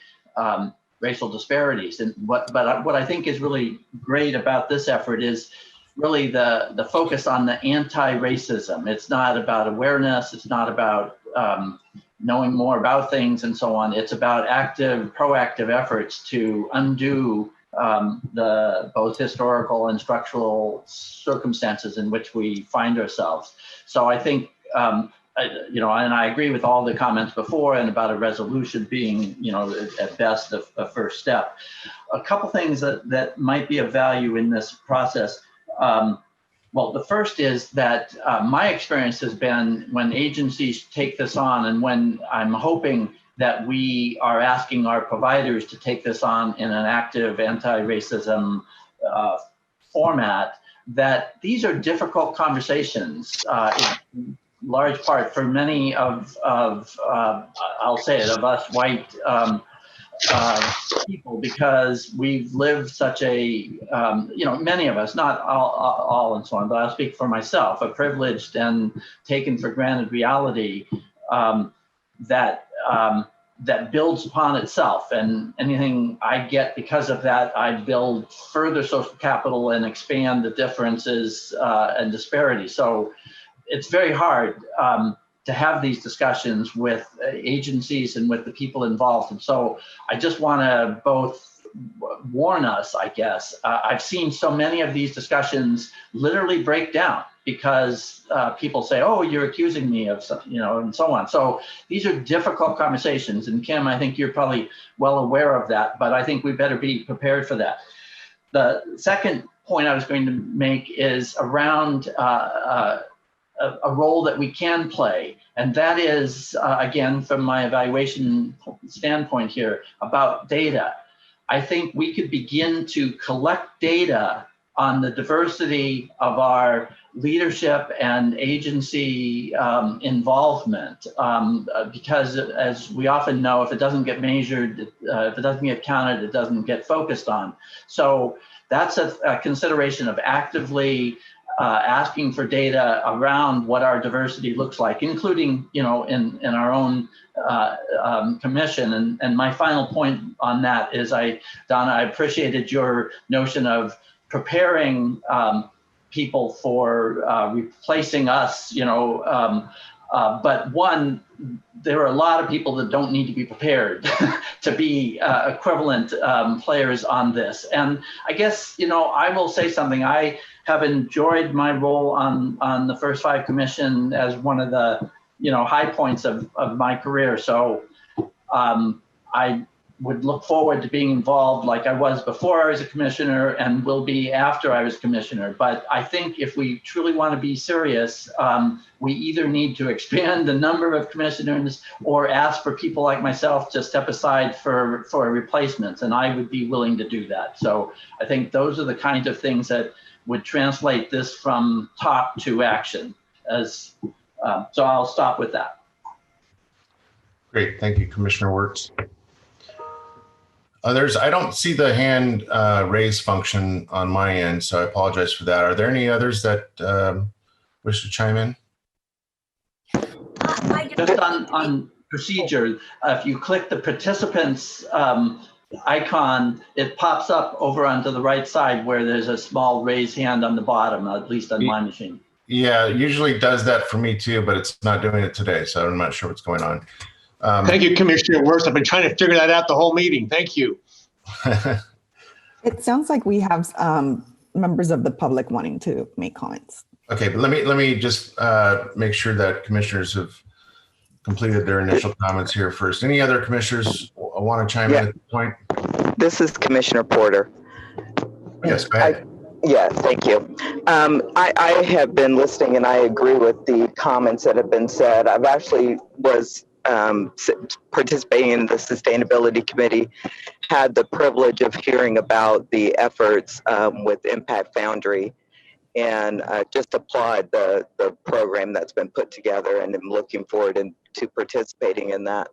racial disparities. And what I think is really great about this effort is really the focus on the anti-racism. It's not about awareness. It's not about knowing more about things and so on. It's about active, proactive efforts to undo the both historical and structural circumstances in which we find ourselves. So I think, and I agree with all the comments before and about a resolution being, at best a first step. A couple things that might be of value in this process. Well, the first is that my experience has been when agencies take this on, and when I'm hoping that we are asking our providers to take this on in an active anti-racism format, that these are difficult conversations in large part for many of I'll say it, of us white people, because we've lived such a, many of us, not all and so on, but I'll speak for myself, a privileged and taken for granted reality that builds upon itself. And anything I get because of that, I build further social capital and expand the differences and disparities. So it's very hard to have these discussions with agencies and with the people involved. And so I just want to both warn us, I guess. I've seen so many of these discussions literally break down because people say, oh, you're accusing me of something, and so on. So these are difficult conversations. And Kim, I think you're probably well aware of that, but I think we better be prepared for that. The second point I was going to make is around a role that we can play. And that is, again, from my evaluation standpoint here, about data. I think we could begin to collect data on the diversity of our leadership and agency involvement, because as we often know, if it doesn't get measured, if it doesn't get counted, it doesn't get focused on. So that's a consideration of actively asking for data around what our diversity looks like, including, in our own commission. And my final point on that is, Donna, I appreciated your notion of preparing people for replacing us, but one, there are a lot of people that don't need to be prepared to be equivalent players on this. And I guess, I will say something. I have enjoyed my role on the First Five Commission as one of the, high points of my career. So I would look forward to being involved like I was before I was a commissioner and will be after I was commissioner. But I think if we truly want to be serious, we either need to expand the number of commissioners or ask for people like myself to step aside for replacements. And I would be willing to do that. So I think those are the kinds of things that would translate this from talk to action. So I'll stop with that. Great, thank you, Commissioner Wirtz. Others, I don't see the hand raise function on my end, so I apologize for that. Are there any others that wish to chime in? Just on procedure, if you click the participants icon, it pops up over onto the right side where there's a small raised hand on the bottom, at least on my machine. Yeah, it usually does that for me too, but it's not doing it today, so I'm not sure what's going on. Thank you, Commissioner Wirtz. I've been trying to figure that out the whole meeting. Thank you. It sounds like we have members of the public wanting to make comments. Okay, but let me just make sure that commissioners have completed their initial comments here first. Any other commissioners want to chime in at this point? This is Commissioner Porter. Yes, go ahead. Yeah, thank you. I have been listening and I agree with the comments that have been said. I've actually was participating in the Sustainability Committee, had the privilege of hearing about the efforts with Impact Foundry, and just applaud the program that's been put together, and I'm looking forward to participating in that.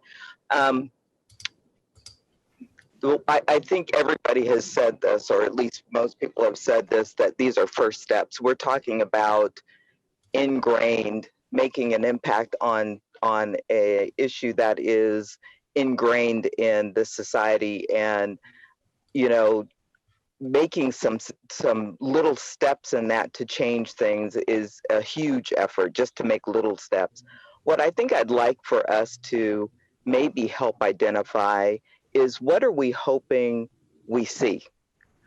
I think everybody has said this, or at least most people have said this, that these are first steps. We're talking about ingrained, making an impact on a issue that is ingrained in the society, and making some little steps in that to change things is a huge effort, just to make little steps. What I think I'd like for us to maybe help identify is, what are we hoping we see?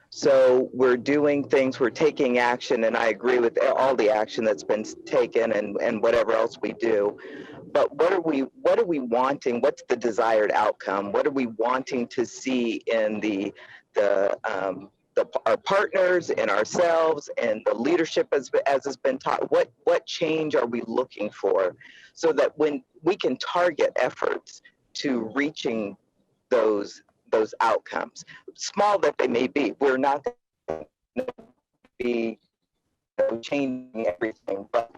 So we're doing things, we're taking action, and I agree with all the action that's been taken and whatever else we do. But what are we wanting? What's the desired outcome? What are we wanting to see in the our partners and ourselves and the leadership as has been taught, what change are we looking for so that when we can target efforts to reaching those outcomes, small that they may be. We're not going to be changing everything, but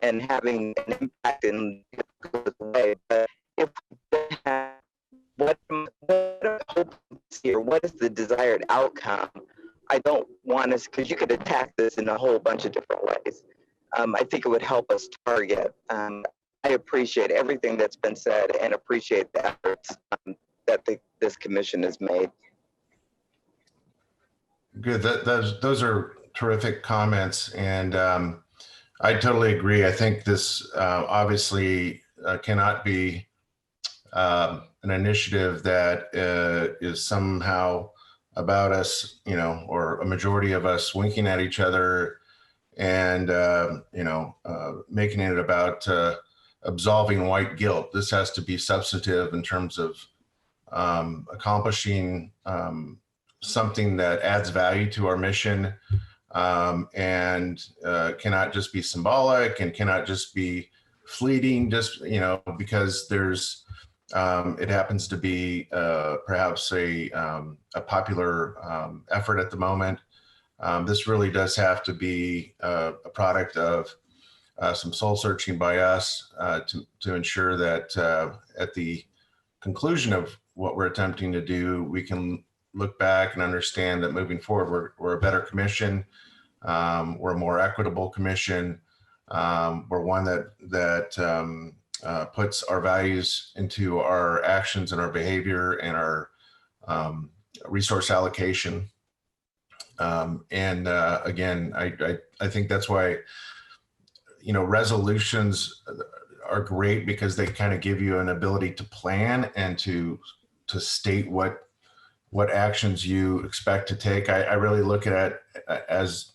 and having an impact in a way. But if we have what is the desired outcome? I don't want us, because you could attack this in a whole bunch of different ways. I think it would help us target. I appreciate everything that's been said and appreciate the efforts that this commission has made. Good. Those are terrific comments, and I totally agree. I think this obviously cannot be an initiative that is somehow about us, or a majority of us winking at each other and, making it about absolving white guilt. This has to be substantive in terms of accomplishing something that adds value to our mission, and cannot just be symbolic and cannot just be fleeting, just, because there's it happens to be perhaps a popular effort at the moment. This really does have to be a product of some soul searching by us to ensure that at the conclusion of what we're attempting to do, we can look back and understand that moving forward, we're a better commission, we're a more equitable commission, we're one that puts our values into our actions and our behavior and our resource allocation. Again, I think that's why, resolutions are great, because they kind of give you an ability to plan and to state what actions you expect to take. I really look at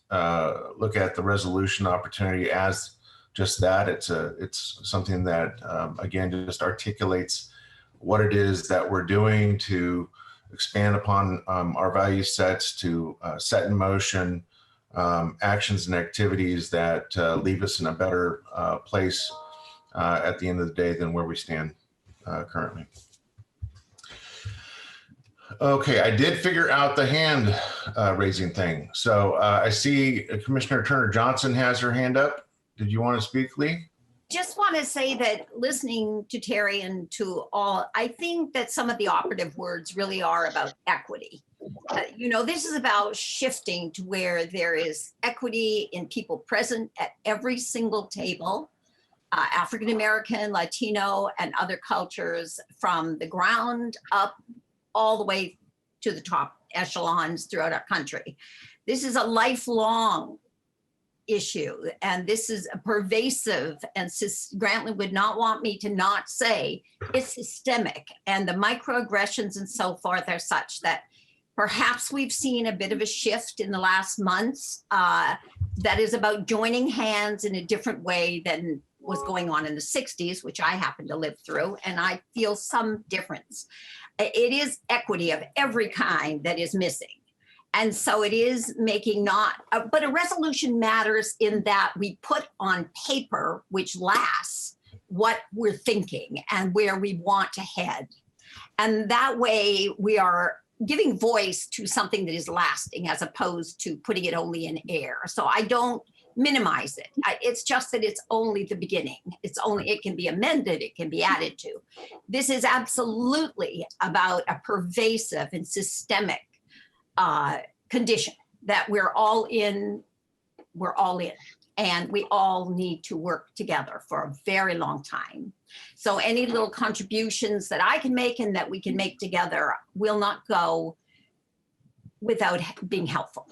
the resolution opportunity as just that. It's something that, again, just articulates what it is that we're doing to expand upon our value sets, to set in motion actions and activities that leave us in a better place at the end of the day than where we stand currently. Okay, I did figure out the hand raising thing. So I see Commissioner Turner Johnson has her hand up. Did you want to speak, Lee? Just want to say that listening to Terry and to all, I think that some of the operative words really are about equity. This is about shifting to where there is equity in people present at every single table, African-American, Latino, and other cultures, from the ground up all the way to the top echelons throughout our country. This is a lifelong issue, and this is a pervasive, and Grantland would not want me to not say it's systemic, and the microaggressions and so forth are such that perhaps we've seen a bit of a shift in the last months that is about joining hands in a different way than was going on in the 60s, which I happen to live through, and I feel some difference. It is equity of every kind that is missing. And so it is making but a resolution matters in that we put on paper, which lasts, what we're thinking and where we want to head. And that way we are giving voice to something that is lasting, as opposed to putting it only in air. So I don't minimize it. It's just that it's only the beginning. It can be amended, it can be added to. This is absolutely about a pervasive and systemic condition that we're all in, and we all need to work together for a very long time. So any little contributions that I can make and that we can make together will not go without being helpful.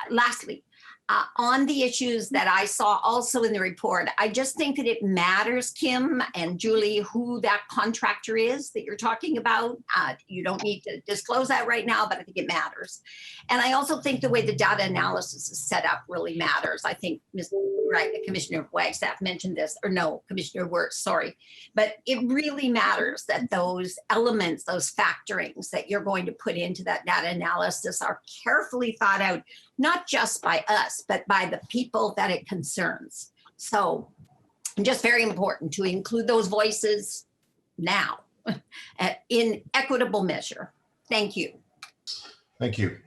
Lastly, on the issues that I saw also in the report, I just think that it matters, Kim and Julie, who that contractor is that you're talking about. You don't need to disclose that right now, but I think it matters. And I also think the way the data analysis is set up really matters. I think Commissioner Wagstaff mentioned this, or no, Commissioner Wirtz, sorry. But it really matters that those elements, those factorings that you're going to put into that data analysis are carefully thought out, not just by us, but by the people that it concerns. So just very important to include those voices now in equitable measure. Thank you. Thank you.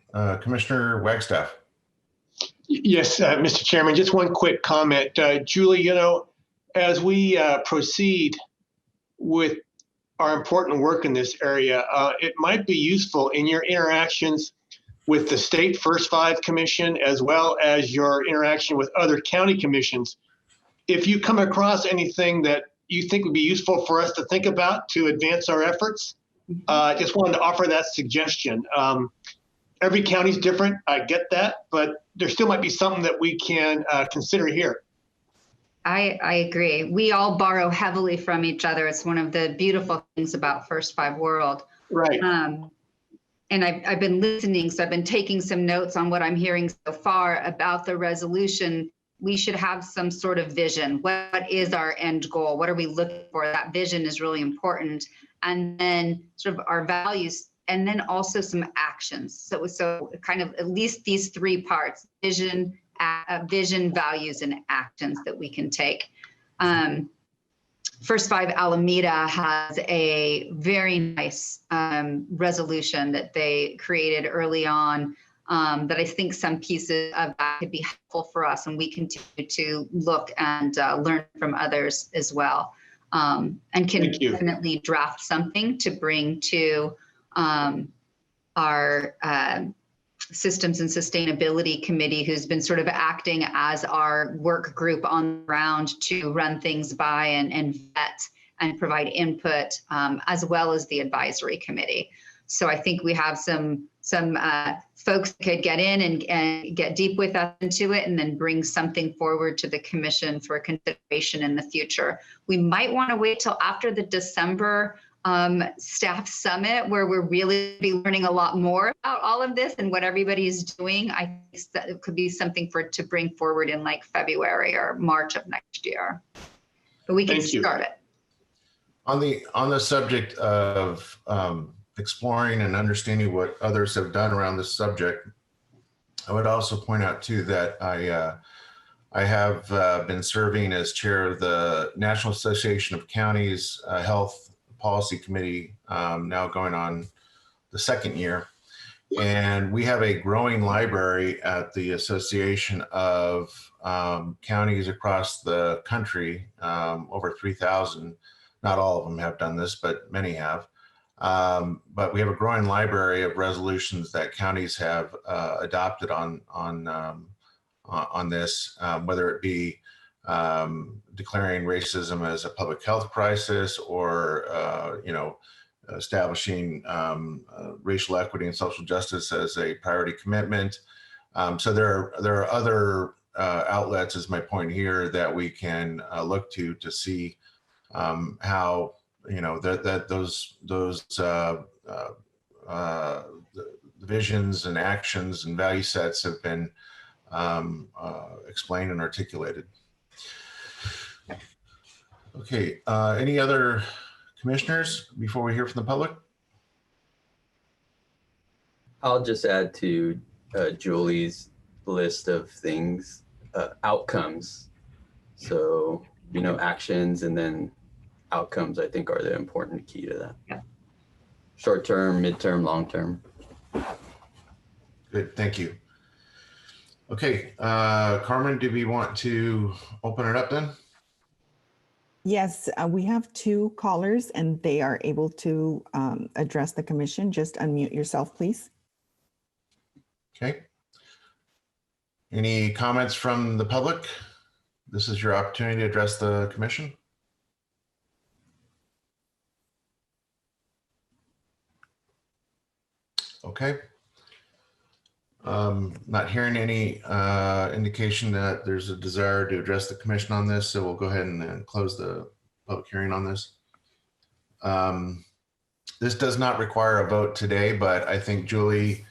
Commissioner Wagstaff. Yes, Mr. Chairman, just one quick comment. Julie, as we proceed with our important work in this area, it might be useful in your interactions with the State First Five Commission, as well as your interaction with other county commissions. If you come across anything that you think would be useful for us to think about to advance our efforts, just wanted to offer that suggestion. Every county's different, I get that, but there still might be something that we can consider here. I agree. We all borrow heavily from each other. It's one of the beautiful things about First Five World. Right. And I've been listening, so I've been taking some notes on what I'm hearing so far about the resolution. We should have some sort of vision. What is our end goal? What are we looking for? That vision is really important. And then sort of our values, and then also some actions. So kind of at least these three parts: vision, values, and actions that we can take. First Five Alameda has a very nice resolution that they created early on that I think some pieces of that could be helpful for us, and we continue to look and learn from others as well, and can definitely draft something to bring to our Systems and Sustainability Committee, who's been sort of acting as our work group on the ground to run things by and vet and provide input, as well as the advisory committee. So I think we have some folks that could get in and get deep with us into it, and then bring something forward to the commission for consideration in the future. We might want to wait till after the December staff summit, where we're really be learning a lot more about all of this and what everybody's doing. I think that it could be something to bring forward in like February or March of next year. But we can start it. On the subject of exploring and understanding what others have done around this subject, I would also point out too that I have been serving as chair of the National Association of Counties Health Policy Committee, now going on the second year. And we have a growing library at the association of counties across the country, over 3,000. Not all of them have done this, but many have. But we have a growing library of resolutions that counties have adopted on this, whether it be declaring racism as a public health crisis, or establishing racial equity and social justice as a priority commitment. So there are other outlets, is my point here, that we can look to see how that those visions and actions and value sets have been explained and articulated. Okay, any other commissioners before we hear from the public? I'll just add to Julie's list of things, outcomes. So, actions and then outcomes, I think, are the important key to that. Yeah. Short term, midterm, long term. Good, thank you. Okay, Carmen, do we want to open it up then? Yes, we have two callers and they are able to address the commission. Just unmute yourself, please. Okay. Any comments from the public? This is your opportunity to address the commission. Okay. Not hearing any indication that there's a desire to address the commission on this, so we'll go ahead and close the public hearing on this. This does not require a vote today, but I think, Julie,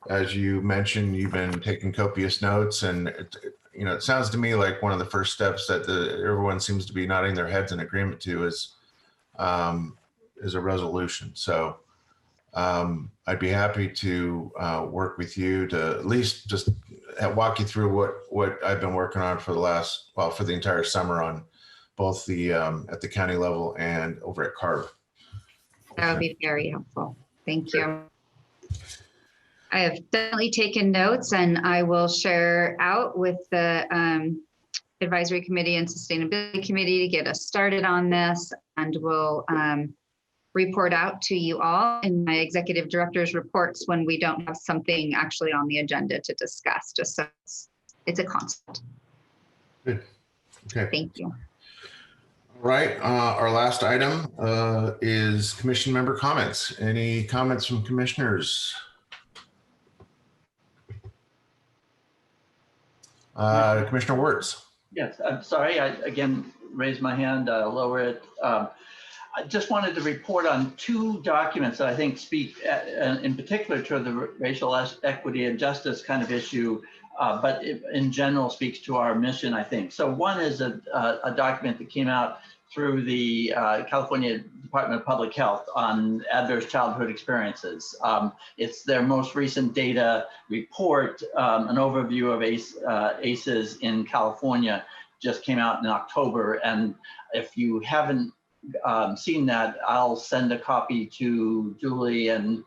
as you mentioned, you've been taking copious notes, and it sounds to me like one of the first steps that everyone seems to be nodding their heads in agreement to is a resolution. So I'd be happy to work with you to at least just walk you through what I've been working on for the entire summer on both the at the county level and over at CARB. That would be very helpful. Thank you. I have definitely taken notes, and I will share out with the Advisory Committee and Sustainability Committee to get us started on this, and we'll report out to you all in my executive director's reports when we don't have something actually on the agenda to discuss, just so it's a concept. Good. Okay. Thank you. All right. Our last item is commission member comments. Any comments from commissioners? Commissioner Wirtz. Yes, I'm sorry. I again raised my hand, lower it. I just wanted to report on two documents that I think speak in particular to the racial equity and justice kind of issue, but in general speaks to our mission, I think. So one is a document that came out through the California Department of Public Health on adverse childhood experiences. It's their most recent data report, an overview of ACEs in California, just came out in October. And if you haven't seen that, I'll send a copy to Julie, and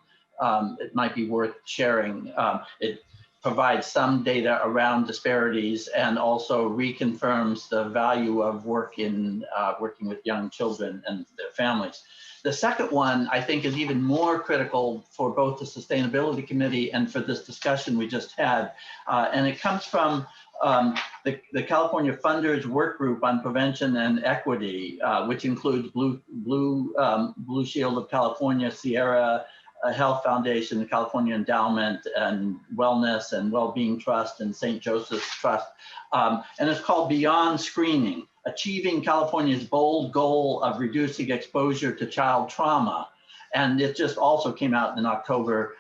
it might be worth sharing. It provides some data around disparities and also reconfirms the value of working with young children and their families. The second one, I think, is even more critical for both the Sustainability Committee and for this discussion we just had. And it comes from the California Funders Work Group on Prevention and Equity, which includes Blue Shield of California, Sierra Health Foundation, the California Endowment and Wellness and Wellbeing Trust, and St. Joseph's Trust. And it's called Beyond Screening, Achieving California's Bold Goal of Reducing Exposure to Child Trauma. And it just also came out in October,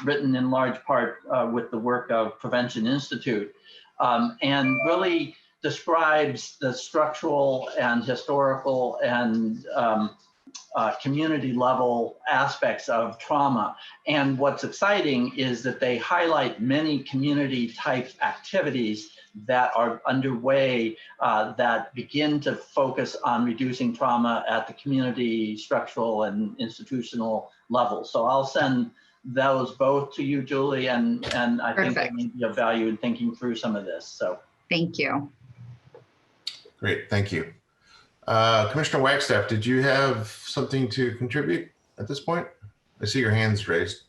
written in large part with the work of Prevention Institute, and really describes the structural and historical and community level aspects of trauma. And what's exciting is that they highlight many community type activities that are underway that begin to focus on reducing trauma at the community, structural, and institutional level. So I'll send those both to you, Julie, and I think there may be of value in thinking through some of this. So thank you. Great, thank you. Commissioner Wagstaff, did you have something to contribute at this point? I see your hands raised.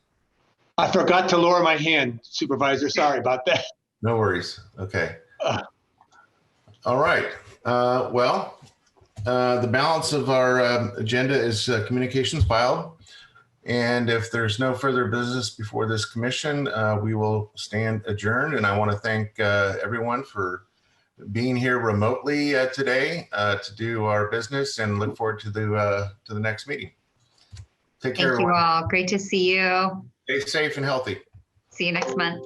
I forgot to lower my hand, Supervisor. Sorry about that. No worries. Okay. All right. Well, the balance of our agenda is communications filed. And if there's no further business before this commission, we will stand adjourned. And I want to thank everyone for being here remotely today to do our business, and look forward to the next meeting. Take care. Thank you all. Great to see you. Stay safe and healthy. See you next month.